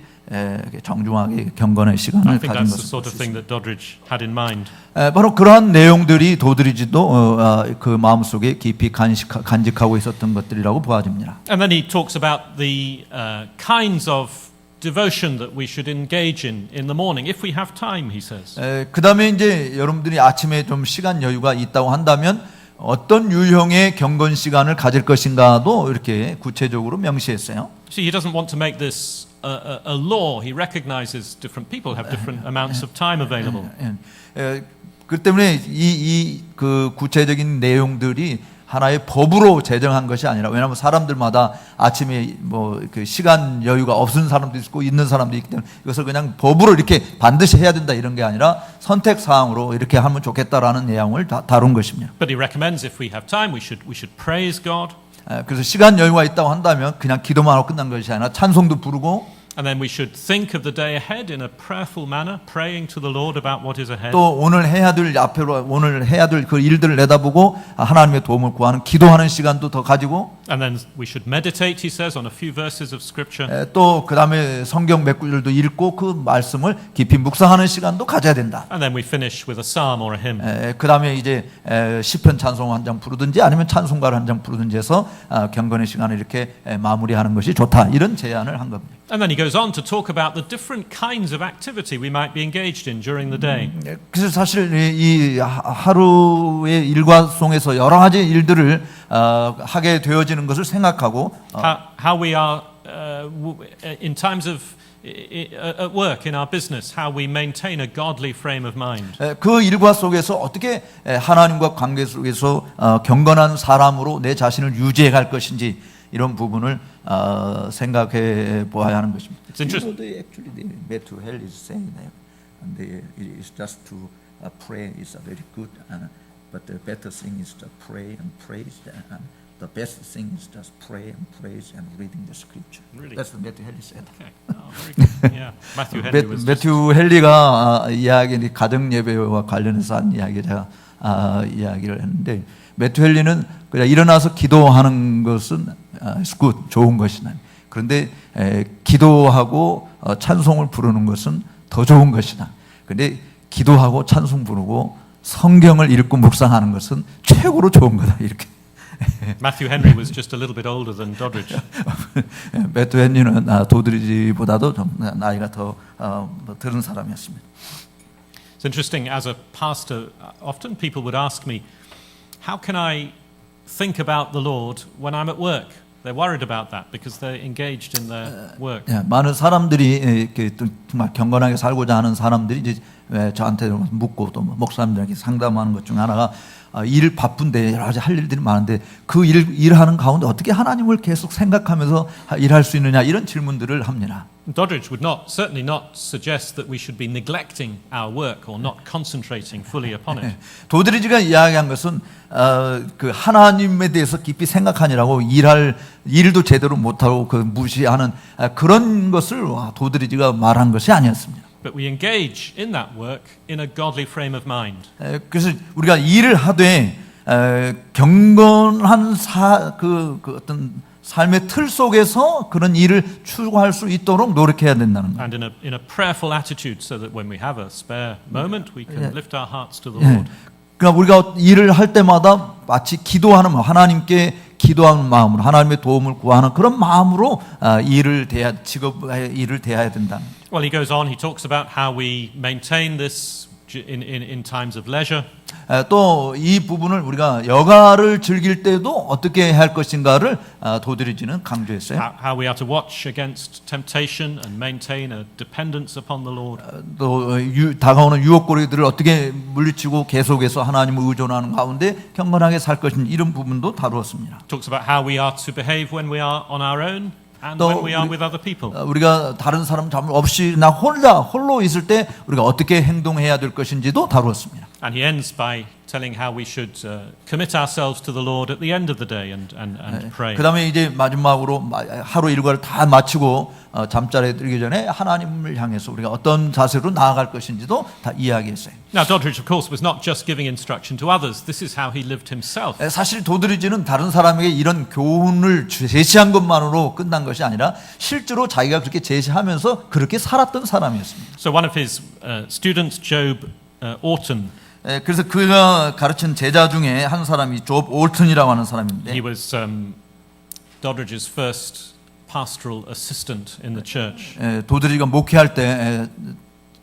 Speaker 2: 정중하게 경건의 시간을
Speaker 1: I think
Speaker 2: 가진
Speaker 1: that's the
Speaker 2: 것을
Speaker 1: sort
Speaker 2: 볼
Speaker 1: of
Speaker 2: 수
Speaker 1: thing
Speaker 2: 있습니다.
Speaker 1: that Doddridge had in mind.
Speaker 2: 바로 그러한 내용들이 도드리지도 그 마음속에 깊이 간직하고 있었던 것들이라고 보아집니다.
Speaker 1: And then he talks about the kinds of devotion that we should engage in the morning, if we have time, he says.
Speaker 2: 그 다음에 이제 여러분들이 아침에 좀 시간 여유가 있다고 한다면 어떤 유형의 경건 시간을 가질 것인가도 이렇게 구체적으로 명시했어요.
Speaker 1: See, he doesn't want to make this a law. He recognizes different people have different amounts of time available.
Speaker 2: 그 때문에 그 구체적인 내용들이 하나의 법으로 제정한 것이 아니라, 왜냐하면 사람들마다 아침에 그 시간 여유가 없는 사람도 있고 있는 사람도 있기 때문에 이것을 그냥 법으로 이렇게 반드시 해야 된다 이런 게 아니라 선택 사항으로 이렇게 하면 좋겠다라는 내용을 다룬 것입니다.
Speaker 1: But he recommends if we have time, we should praise God.
Speaker 2: 그래서 시간 여유가 있다고 한다면 그냥 기도만 하고 끝난 것이 아니라 찬송도 부르고,
Speaker 1: And then we should think of the day ahead in a prayerful manner, praying to the Lord about what is ahead.
Speaker 2: 또 오늘 해야 될 그 일들을 내다보고 하나님의 도움을 구하는 기도하는 시간도 더 가지고,
Speaker 1: And then we should meditate, he says, on a few verses of Scripture.
Speaker 2: 또 그 다음에 성경 몇 구절도 읽고 그 말씀을 깊이 묵상하는 시간도 가져야 된다.
Speaker 1: And then we finish with a psalm or a hymn.
Speaker 2: 그 다음에 이제 시편 찬송 한 장 부르든지 아니면 찬송가를 한 장 부르든지 해서 경건의 시간을 이렇게 마무리하는 것이 좋다, 이런 제안을 한 겁니다.
Speaker 1: And then he goes on to talk about the different kinds of activity we might be engaged in during the day.
Speaker 2: 그래서 사실 이 하루의 일과 속에서 여러 가지 일들을 하게 되어지는 것을 생각하고
Speaker 1: How we are in times of at work in our business, how we maintain a godly frame of mind.
Speaker 2: 그 일과 속에서 어떻게 하나님과 관계 속에서 경건한 사람으로 내 자신을 유지해 갈 것인지, 이런 부분을 생각해 보아야 하는 것입니다.
Speaker 1: It's interesting.
Speaker 2: Actually, the Matthew Hale is saying that, and it is just to pray is very good, but the better thing is to pray and praise. The best thing is just pray and praise and reading the scripture.
Speaker 1: Really?
Speaker 2: That's what Matthew Hale said.
Speaker 1: Okay. Oh, very good. Yeah. Matthew Henry was just...
Speaker 2: 매튜 헬리가 이야기 가정 예배와 관련해서 한 이야기 제가 이야기를 했는데, 매튜 헬리는 그냥 일어나서 기도하는 것은 good, 좋은 것이나, 그런데 기도하고 찬송을 부르는 것은 더 좋은 것이다. 그런데 기도하고 찬송 부르고 성경을 읽고 묵상하는 것은 최고로 좋은 거다, 이렇게.
Speaker 1: Matthew Henry was just a little bit older than Doddridge.
Speaker 2: 매튜 헨리는 도드리지보다도 좀 나이가 더 들은 사람이었습니다.
Speaker 1: It's interesting, as a pastor, often people would ask me, how can I think about the Lord when I'm at work? They're worried about that because they're engaged in their work.
Speaker 2: 많은 사람들이 정말 경건하게 살고자 하는 사람들이 이제 저한테 묻고 또 목사님들에게 상담하는 것 중 하나가, 일 바쁜데 여러 가지 할 일들이 많은데 그 일하는 가운데 어떻게 하나님을 계속 생각하면서 일할 수 있느냐, 이런 질문들을 합니다.
Speaker 1: Doddridge would certainly not suggest that we should be neglecting our work or not concentrating fully upon it.
Speaker 2: 도드리지가 이야기한 것은 그 하나님에 대해서 깊이 생각하니라고 일도 제대로 못하고 그 무시하는 그런 것을 도드리지가 말한 것이 아니었습니다.
Speaker 1: But we engage in that work in a godly frame of mind.
Speaker 2: 그래서 우리가 일을 하되 경건한 그 어떤 삶의 틀 속에서 그런 일을 추구할 수 있도록 노력해야 된다는 거예요.
Speaker 1: And in a prayerful attitude, so that when we have a spare moment, we can lift our hearts to the Lord.
Speaker 2: 그러니까 우리가 일을 할 때마다 마치 기도하는 마음, 하나님께 기도하는 마음으로, 하나님의 도움을 구하는 그런 마음으로 일을 대해야 된다.
Speaker 1: Well, he goes on. He talks about how we maintain this in times of leisure.
Speaker 2: 또 이 부분을 우리가 여가를 즐길 때도 어떻게 해야 할 것인가를 도드리지는 강조했어요.
Speaker 1: How we are to watch against temptation and maintain a dependence upon the Lord.
Speaker 2: 또 다가오는 유혹거리들을 어떻게 물리치고 계속해서 하나님을 의존하는 가운데 경건하게 살 것인지 이런 부분도 다루었습니다.
Speaker 1: Talks about how we are to behave when we are on our own and
Speaker 2: 또
Speaker 1: when we are with other people.
Speaker 2: 우리가 다른 사람 잠을 없이 나 홀로 있을 때 우리가 어떻게 행동해야 될 것인지도 다루었습니다.
Speaker 1: And he ends by telling how we should commit ourselves to the Lord at the end of the day and pray.
Speaker 2: 그다음에 이제 마지막으로 하루 일과를 다 마치고 잠자리에 들기 전에 하나님을 향해서 우리가 어떤 자세로 나아갈 것인지도 다 이야기했어요.
Speaker 1: Now Doddridge, of course, was not just giving instruction to others. This is how he lived himself.
Speaker 2: 사실 도드리지는 다른 사람에게 이런 교훈을 제시한 것만으로 끝난 것이 아니라 실제로 자기가 그렇게 제시하면서 그렇게 살았던 사람이었습니다.
Speaker 1: So one of his students, Job Orton,
Speaker 2: 그래서 그가 가르친 제자 중에 한 사람이 조브 올튼이라고 하는 사람인데
Speaker 1: he was Doddridge's first pastoral assistant in the church.
Speaker 2: 도드리가 목회할 때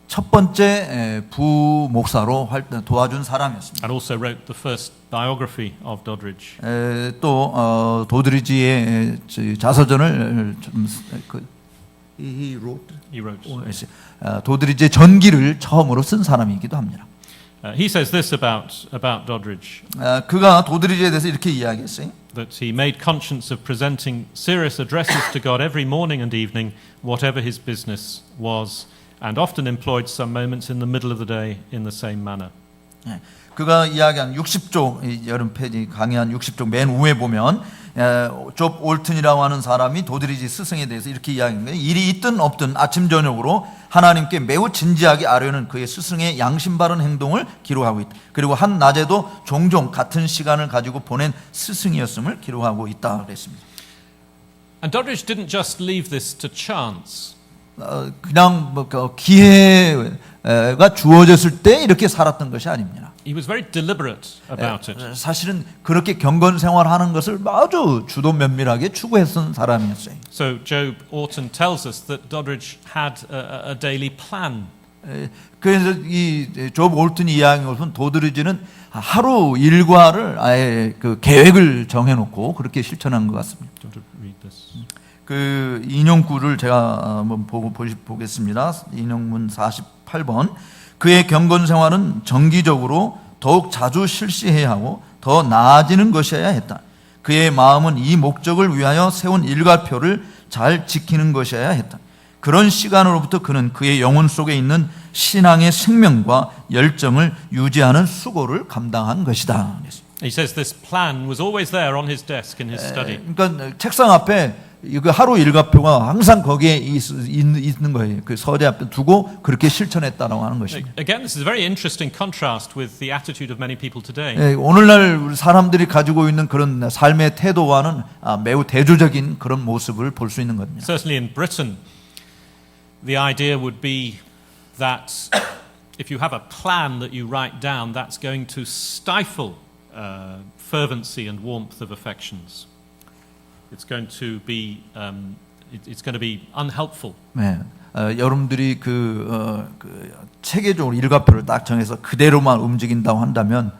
Speaker 2: 첫 번째 부목사로 도와준 사람이었습니다.
Speaker 1: And also wrote the first biography of Doddridge.
Speaker 2: 또 도드리지의 자서전을 he wrote. 도드리지의 전기를 처음으로 쓴 사람이기도 합니다.
Speaker 1: He says this about Doddridge.
Speaker 2: 그가 도드리지에 대해서 이렇게 이야기했어요.
Speaker 1: That he made conscience of presenting serious addresses to God every morning and evening, whatever his business was, and often employed some moments in the middle of the day in the same manner.
Speaker 2: 그가 이야기한 60쪽 여름 페이지 강의한 60쪽 맨 위에 보면 조브 올튼이라고 하는 사람이 도드리지 스승에 대해서 이렇게 이야기한 거예요. 일이 있든 없든 아침 저녁으로 하나님께 매우 진지하게 아뢰는 그의 스승의 양심 바른 행동을 기록하고 있다. 그리고 한 낮에도 종종 같은 시간을 가지고 보낸 스승이었음을 기록하고 있다 그랬습니다.
Speaker 1: And Doddridge didn't just leave this to chance.
Speaker 2: 그냥 기회가 주어졌을 때 이렇게 살았던 것이 아닙니다.
Speaker 1: He was very deliberate about it.
Speaker 2: 사실은 그렇게 경건 생활하는 것을 아주 주도 면밀하게 추구했던 사람이었어요.
Speaker 1: So Job Orton tells us that Doddridge had a daily plan.
Speaker 2: 그래서 이 조브 올튼이 이야기한 것은 도드리지는 하루 일과를 아예 그 계획을 정해놓고 그렇게 실천한 것 같습니다. 그 인용구를 제가 한번 보겠습니다. 인용문 48번. 그의 경건 생활은 정기적으로 더욱 자주 실시해야 하고 더 나아지는 것이어야 했다. 그의 마음은 이 목적을 위하여 세운 일과표를 잘 지키는 것이어야 했다. 그런 시간으로부터 그는 그의 영혼 속에 있는 신앙의 생명과 열정을 유지하는 수고를 감당한 것이다.
Speaker 1: He says this plan was always there on his desk in his study.
Speaker 2: 그러니까 책상 앞에 그 하루 일과표가 항상 거기에 있는 거예요. 그 서재 앞에 두고 그렇게 실천했다라고 하는 것입니다.
Speaker 1: Again, this is a very interesting contrast with the attitude of many people today.
Speaker 2: 오늘날 사람들이 가지고 있는 그런 삶의 태도와는 매우 대조적인 그런 모습을 볼 수 있는 겁니다.
Speaker 1: Certainly in Britain, the idea would be that if you have a plan that you write down, that's going to stifle fervency and warmth of affections. It's going to be unhelpful.
Speaker 2: 네, 여러분들이 그 체계적으로 일과표를 딱 정해서 그대로만 움직인다고 한다면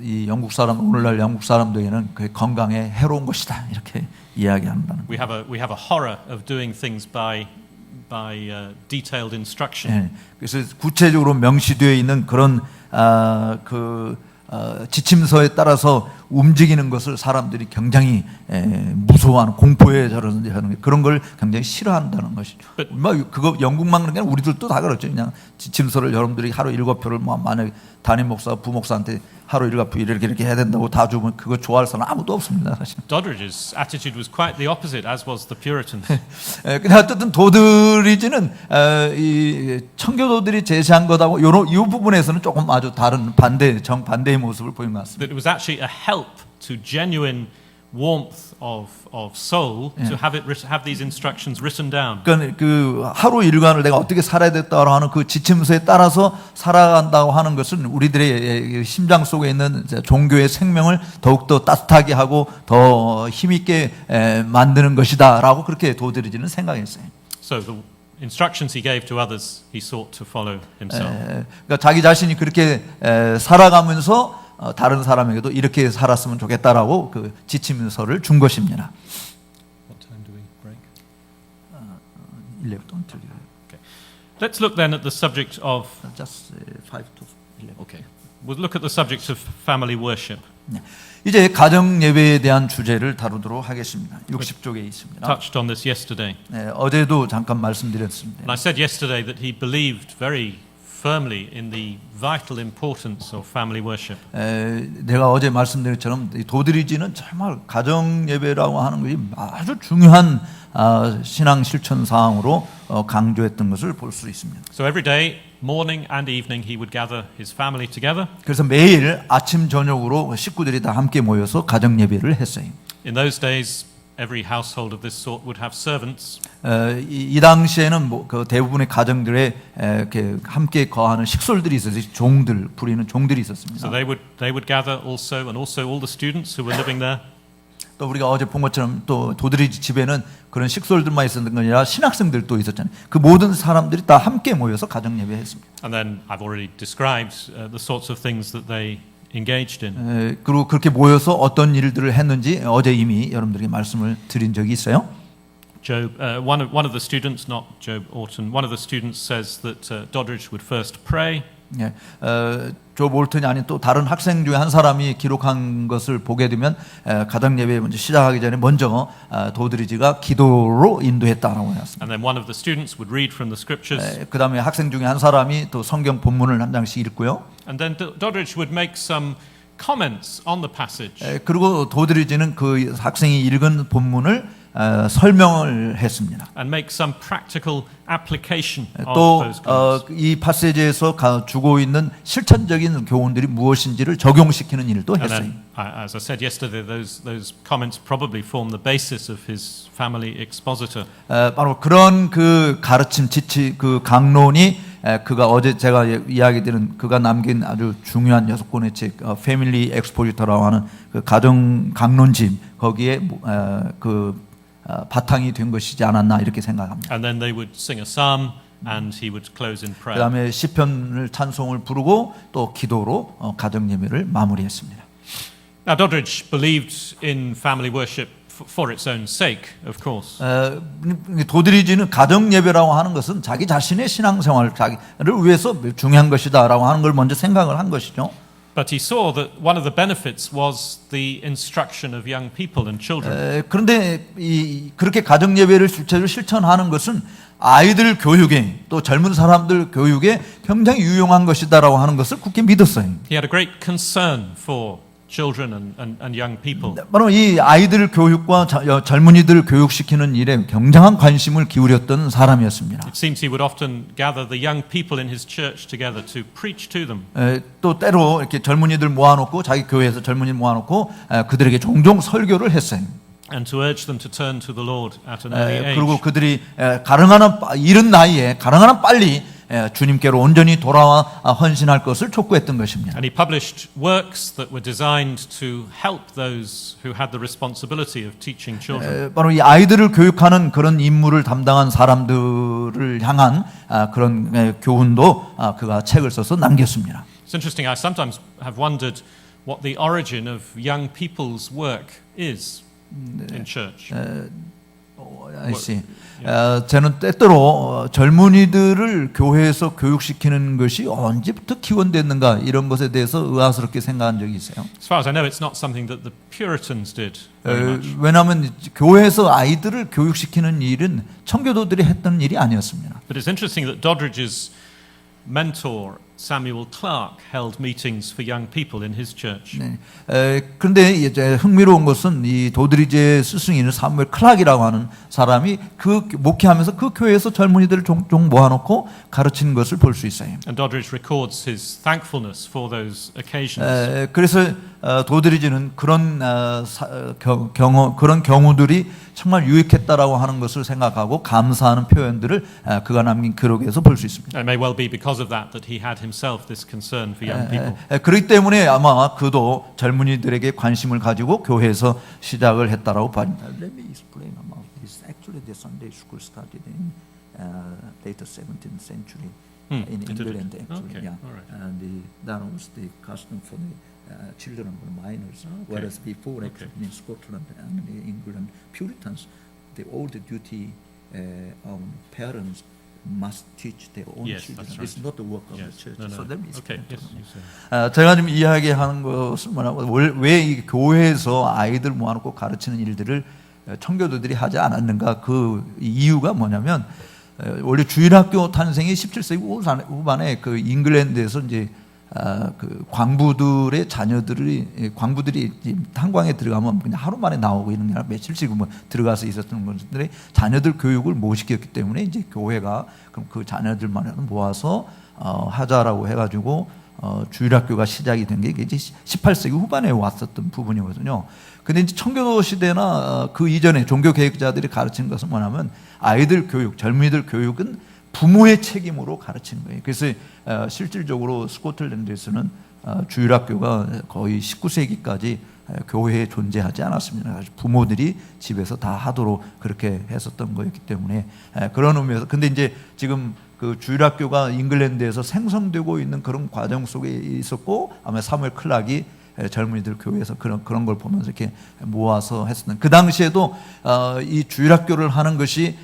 Speaker 2: 이 영국 사람 오늘날 영국 사람들에게는 그 건강에 해로운 것이다 이렇게 이야기한다는.
Speaker 1: We have a horror of doing things by detailed instruction.
Speaker 2: 네, 그래서 구체적으로 명시되어 있는 그런 지침서에 따라서 움직이는 것을 사람들이 굉장히 무서워하는 공포에 저러는 그런 걸 굉장히 싫어한다는 것이죠. 그거 영국만 그런 게 아니라 우리들도 다 그렇죠. 그냥 지침서를 여러분들이 하루 일과표를 만약 담임 목사, 부목사한테 하루 일과표 이렇게 해야 된다고 다 주면 그거 좋아할 사람 아무도 없습니다, 사실.
Speaker 1: Doddridge's attitude was quite the opposite, as was the Puritans.
Speaker 2: 근데 어쨌든 도드리지는 이 청교도들이 제시한 것하고 이 부분에서는 조금 아주 다른 정반대의 모습을 보인 것 같습니다.
Speaker 1: That it was actually a help to genuine warmth of soul to have these instructions written down.
Speaker 2: 그러니까 그 하루 일과를 내가 어떻게 살아야 됐다고 하는 그 지침서에 따라서 살아간다고 하는 것은 우리들의 심장 속에 있는 종교의 생명을 더욱더 따뜻하게 하고 더 힘있게 만드는 것이다라고 그렇게 도드리지는 생각했어요.
Speaker 1: So instructions he gave to others, he sought to follow himself.
Speaker 2: 그러니까 자기 자신이 그렇게 살아가면서 다른 사람에게도 이렇게 살았으면 좋겠다라고 그 지침서를 준 것입니다.
Speaker 1: What time do we break?
Speaker 2: 11 until
Speaker 1: Okay. Let's look then at the subject of.
Speaker 2: just 5 to 11.
Speaker 1: Okay. We'll look at the subject of family worship.
Speaker 2: 네. 이제 가정 예배에 대한 주제를 다루도록 하겠습니다. 60쪽에 있습니다.
Speaker 1: Touched on this yesterday.
Speaker 2: 네, 어제도 잠깐 말씀드렸습니다.
Speaker 1: And I said yesterday that he believed very firmly in the vital importance of family worship.
Speaker 2: 내가 어제 말씀드린 것처럼 도드리지는 정말 가정 예배라고 하는 것이 아주 중요한 신앙 실천 사항으로 강조했던 것을 볼 수 있습니다.
Speaker 1: So every day, morning and evening, he would gather his family together.
Speaker 2: 그래서 매일 아침 저녁으로 식구들이 다 함께 모여서 가정 예배를 했어요.
Speaker 1: In those days, every household of this sort would have servants.
Speaker 2: 이 당시에는 그 대부분의 가정들에 이렇게 함께 거하는 식솔들이 있었어요. 종들 부리는 종들이 있었습니다.
Speaker 1: So they would gather also, and also all the students who were living there.
Speaker 2: 또 우리가 어제 본 것처럼 또 도드리지 집에는 그런 식솔들만 있었던 게 아니라 신학생들도 있었잖아요. 그 모든 사람들이 다 함께 모여서 가정 예배했습니다.
Speaker 1: And then I've already described the sorts of things that they engaged in.
Speaker 2: 그리고 그렇게 모여서 어떤 일들을 했는지 어제 이미 여러분들에게 말씀을 드린 적이 있어요.
Speaker 1: Job, one of the students, not Job Orton, one of the students says that Doddridge would first pray.
Speaker 2: 조 볼튼이 아닌 또 다른 학생 중에 한 사람이 기록한 것을 보게 되면 가정 예배 먼저 시작하기 전에 먼저 도드리지가 기도로 인도했다라고 했습니다.
Speaker 1: And then one of the students would read from the scriptures.
Speaker 2: 그 다음에 학생 중에 한 사람이 또 성경 본문을 한 장씩 읽고요.
Speaker 1: And then Doddridge would make some comments on the passage.
Speaker 2: 그리고 도드리지는 그 학생이 읽은 본문을 설명을 했습니다.
Speaker 1: And make some practical application of
Speaker 2: 또
Speaker 1: those comments.
Speaker 2: 이 파세지에서 주고 있는 실천적인 교훈들이 무엇인지를 적용시키는 일도
Speaker 1: And
Speaker 2: 했어요.
Speaker 1: then, as I said yesterday, those comments probably form the basis of his family expositor.
Speaker 2: 바로 그런 그 가르침 지치 그 강론이 그가 어제 제가 이야기 드린 그가 남긴 아주 중요한 6권의 책 패밀리 엑스포지터라고 하는 그 가정 강론집 거기에 그 바탕이 된 것이지 않았나 이렇게 생각합니다.
Speaker 1: And then they would sing a psalm and he would close in prayer.
Speaker 2: 그다음에 시편을 찬송을 부르고 또 기도로 가정 예배를 마무리했습니다.
Speaker 1: Now Doddridge believed in family worship for its own sake, of course.
Speaker 2: 도드리지는 가정 예배라고 하는 것은 자기 자신의 신앙생활 자기를 위해서 중요한 것이다라고 하는 걸 먼저 생각을 한 것이죠.
Speaker 1: But he saw that one of the benefits was the instruction of young people and children.
Speaker 2: 그런데 그렇게 가정 예배를 실제로 실천하는 것은 아이들 교육에 또 젊은 사람들 교육에 굉장히 유용한 것이다라고 하는 것을 굳게 믿었어요.
Speaker 1: He had a great concern for children and young people.
Speaker 2: 바로 이 아이들 교육과 젊은이들 교육시키는 일에 굉장한 관심을 기울였던 사람이었습니다.
Speaker 1: It seems he would often gather the young people in his church together to preach to them.
Speaker 2: 또 때로 이렇게 젊은이들 모아놓고 자기 교회에서 젊은이 모아놓고 그들에게 종종 설교를 했어요.
Speaker 1: And to urge them to turn to the Lord at an early age.
Speaker 2: 그리고 그들이 가능한 이른 나이에 가능한 빨리 주님께로 온전히 돌아와 헌신할 것을 촉구했던 것입니다.
Speaker 1: And he published works that were designed to help those who had the responsibility of teaching children.
Speaker 2: 바로 이 아이들을 교육하는 그런 임무를 담당한 사람들을 향한 그런 교훈도 그가 책을 써서 남겼습니다.
Speaker 1: It's interesting. I sometimes have wondered what the origin of young people's work is in church.
Speaker 2: 저는 때때로 젊은이들을 교회에서 교육시키는 것이 언제부터 기원됐는가 이런 것에 대해서 의아스럽게 생각한 적이 있어요.
Speaker 1: As far as I know, it's not something that the Puritans did very much.
Speaker 2: 왜냐하면 교회에서 아이들을 교육시키는 일은 청교도들이 했던 일이 아니었습니다.
Speaker 1: But it's interesting that Doddridge's mentor Samuel Clarke held meetings for young people in his church.
Speaker 2: 그런데 이제 흥미로운 것은 이 도드리지의 스승인 사무엘 클락이라고 하는 사람이 그 목회하면서 그 교회에서 젊은이들을 종종 모아놓고 가르치는 것을 볼 수 있어요.
Speaker 1: And Doddridge records his thankfulness for those occasions.
Speaker 2: 그래서 도드리지는 그런 그런 경우들이 정말 유익했다라고 하는 것을 생각하고 감사하는 표현들을 그가 남긴 기록에서 볼 수 있습니다.
Speaker 1: It may well be because of that he had himself this concern for young people.
Speaker 2: 그렇기 때문에 아마 그도 젊은이들에게 관심을 가지고 교회에서 시작을 했다라고 봅니다. Let me explain about this. Actually, the Sunday school started in later 17th century in
Speaker 1: Did it?
Speaker 2: England actually.
Speaker 1: Okay,
Speaker 2: Yeah,
Speaker 1: all right.
Speaker 2: and that was the custom for the children of the minors. Whereas before,
Speaker 1: Okay.
Speaker 2: actually, in Scotland and in England, Puritans, the old duty of parents must teach their own
Speaker 1: Yes,
Speaker 2: children.
Speaker 1: that's right.
Speaker 2: It's not the work of the
Speaker 1: Yes.
Speaker 2: church.
Speaker 1: No, no.
Speaker 2: So them is
Speaker 1: Okay. Yes.
Speaker 2: different.
Speaker 1: You say.
Speaker 2: 제가 지금 이야기하는 것은 뭐냐면 왜 이 교회에서 아이들 모아놓고 가르치는 일들을 청교도들이 하지 않았는가 그 이유가 뭐냐면 원래 주일학교 탄생이 17세기 후반에 그 잉글랜드에서 이제 그 광부들의 자녀들이 광부들이 탄광에 들어가면 그냥 하루 만에 나오고 이런 게 아니라 며칠씩 뭐 들어가서 있었던 것들이 자녀들 교육을 못 시켰기 때문에 이제 교회가 그럼 그 자녀들만 모아서 하자라고 해가지고 주일학교가 시작이 된 게 이제 18세기 후반에 왔었던 부분이거든요. 근데 이제 청교도 시대나 그 이전에 종교 개혁자들이 가르친 것은 뭐냐면 아이들 교육, 젊은이들 교육은 부모의 책임으로 가르치는 거예요. 그래서 실질적으로 스코틀랜드에서는 주일학교가 거의 19세기까지 교회에 존재하지 않았습니다. 부모들이 집에서 다 하도록 그렇게 했었던 거였기 때문에 그런 의미에서 근데 이제 지금 그 주일학교가 잉글랜드에서 생성되고 있는 그런 과정 속에 있었고 아마 사무엘 클락이 젊은이들 교회에서 그런 걸 보면서 이렇게 모아서 했었던 그 당시에도 이 주일학교를 하는 것이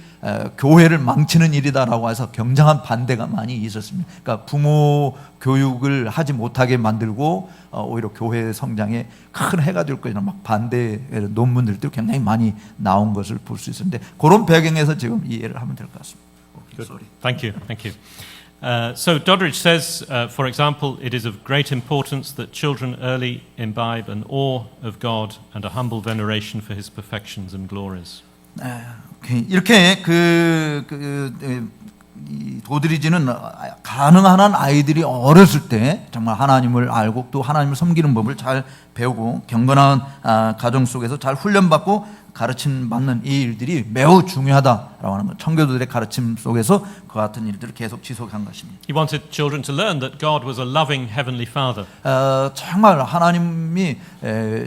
Speaker 2: 교회를 망치는 일이다라고 해서 굉장한 반대가 많이 있었습니다. 그러니까 부모 교육을 하지 못하게 만들고 오히려 교회 성장에 큰 해가 될 것이라 막 반대 논문들도 굉장히 많이 나온 것을 볼 수 있었는데 그런 배경에서 지금 이해를 하면 될 것 같습니다.
Speaker 1: Good. Thank you. Thank you. So Doddridge says, for example, it is of great importance that children early imbibe an awe of God and a humble veneration for His perfections and glories.
Speaker 2: 이렇게 이 도드리지는 가능한 한 아이들이 어렸을 때 정말 하나님을 알고 또 하나님을 섬기는 법을 잘 배우고 경건한 가정 속에서 잘 훈련받고 가르침 받는 이 일들이 매우 중요하다라고 하는 것. 청교도들의 가르침 속에서 그 같은 일들을 계속 지속한 것입니다.
Speaker 1: He wanted children to learn that God was a loving heavenly Father.
Speaker 2: 정말 하나님이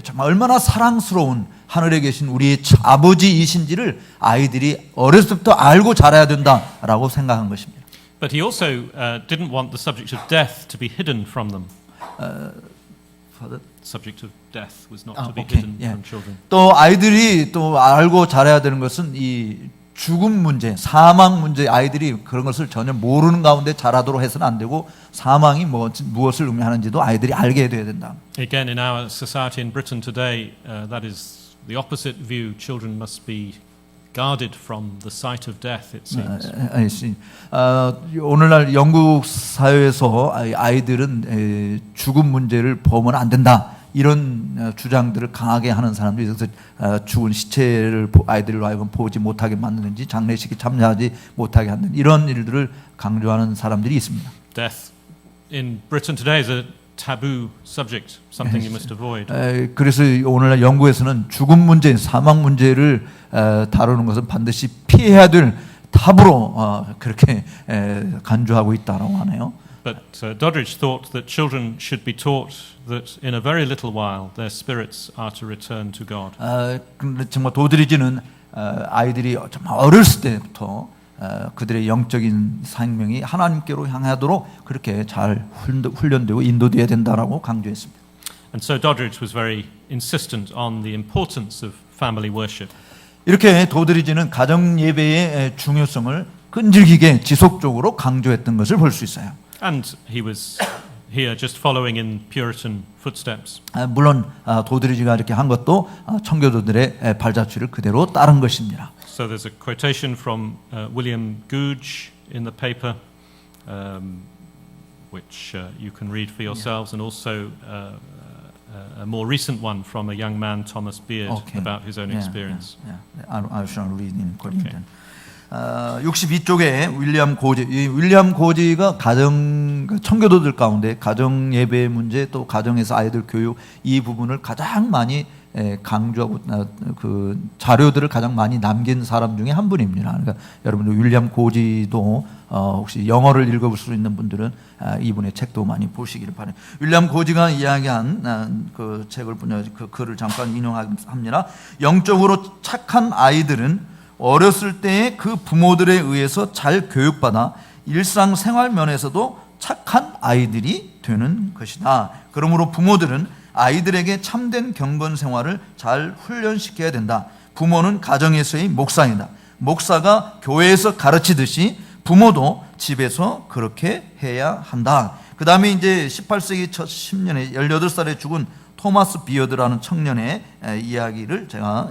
Speaker 2: 정말 얼마나 사랑스러운 하늘에 계신 우리의 아버지이신지를 아이들이 어렸을 때부터 알고 자라야 된다라고 생각한 것입니다.
Speaker 1: But he also didn't want the subject of death to be hidden from them. The subject of death was not to be hidden from children.
Speaker 2: 또 아이들이 또 알고 자라야 되는 것은 이 죽음 문제, 사망 문제 아이들이 그런 것을 전혀 모르는 가운데 자라도록 해서는 안 되고 사망이 무엇을 의미하는지도 아이들이 알게 돼야 된다.
Speaker 1: Again, in our society in Britain today, that is the opposite view. Children must be guarded from the sight of death, it seems.
Speaker 2: 오늘날 영국 사회에서 아이들은 죽음 문제를 보면 안 된다. 이런 주장들을 강하게 하는 사람들이 있어서 죽은 시체를 아이들로 하여금 보지 못하게 만드는지 장례식에 참여하지 못하게 하는 이런 일들을 강조하는 사람들이 있습니다.
Speaker 1: Death in Britain today is a taboo subject, something you must avoid.
Speaker 2: 그래서 오늘날 영국에서는 죽음 문제, 사망 문제를 다루는 것은 반드시 피해야 될 탑으로 그렇게 간주하고 있다라고 하네요.
Speaker 1: But Doddridge thought that children should be taught that in a very little while their spirits are to return to God.
Speaker 2: 그런데 정말 도드리지는 아이들이 정말 어렸을 때부터 그들의 영적인 생명이 하나님께로 향하도록 그렇게 잘 훈련되고 인도되어야 된다라고 강조했습니다.
Speaker 1: And so Doddridge was very insistent on the importance of family worship.
Speaker 2: 이렇게 도드리지는 가정 예배의 중요성을 끈질기게 지속적으로 강조했던 것을 볼 수 있어요.
Speaker 1: And he was here just following in Puritan footsteps.
Speaker 2: 물론 도드리지가 이렇게 한 것도 청교도들의 발자취를 그대로 따른 것입니다.
Speaker 1: So there's a quotation from William Gouge in the paper, which you can read for yourselves, and also a more recent one from a young man, Thomas Beard, about his own experience.
Speaker 2: I shall read in Corinthian. 62쪽에 윌리엄 고지가 청교도들 가운데 가정 예배 문제 또 가정에서 아이들 교육 이 부분을 가장 많이 강조하고 그 자료들을 가장 많이 남긴 사람 중에 한 분입니다. 그러니까 여러분들 윌리엄 고지도 혹시 영어를 읽어볼 수 있는 분들은 이분의 책도 많이 보시기를 바랍니다. 윌리엄 고지가 이야기한 그 책을 보면 그 글을 잠깐 인용합니다. 영적으로 착한 아이들은 어렸을 때에 그 부모들에 의해서 잘 교육받아 일상생활 면에서도 착한 아이들이 되는 것이다. 그러므로 부모들은 아이들에게 참된 경건 생활을 잘 훈련시켜야 된다. 부모는 가정에서의 목사이다. 목사가 교회에서 가르치듯이 부모도 집에서 그렇게 해야 한다. 그 다음에 이제 18세기 첫 10년에 18살에 죽은 토마스 비어드라는 청년의 이야기를 제가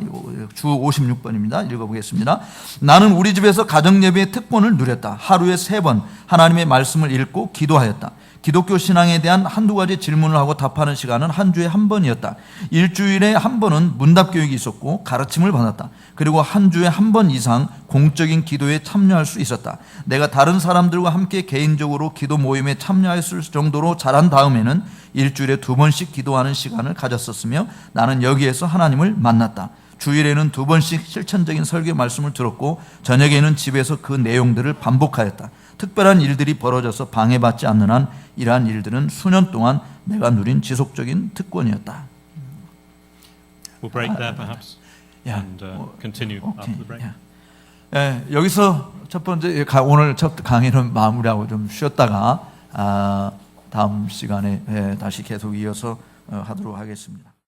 Speaker 2: 주 56번입니다. 읽어보겠습니다. 나는 우리 집에서 가정예배의 특권을 누렸다. 하루에 3번 하나님의 말씀을 읽고 기도하였다. 기독교 신앙에 대한 한두 가지 질문을 하고 답하는 시간은 한 주에 한 번이었다. 일주일에 한 번은 문답 교육이 있었고 가르침을 받았다. 그리고 한 주에 한 번 이상 공적인 기도에 참여할 수 있었다. 내가 다른 사람들과 함께 개인적으로 기도 모임에 참여했을 정도로 자란 다음에는 일주일에 2번씩 기도하는 시간을 가졌었으며 나는 여기에서 하나님을 만났다. 주일에는 2번씩 실천적인 설교 말씀을 들었고 저녁에는 집에서 그 내용들을 반복하였다. 특별한 일들이 벌어져서 방해받지 않는 한 이러한 일들은 수년 동안 내가 누린 지속적인 특권이었다.
Speaker 1: We'll break there perhaps
Speaker 2: Yeah.
Speaker 1: and continue after the break.
Speaker 2: 예, 여기서 첫 번째 오늘 첫 강의는 마무리하고 좀 쉬었다가 다음 시간에 다시 계속 이어서 하도록 하겠습니다.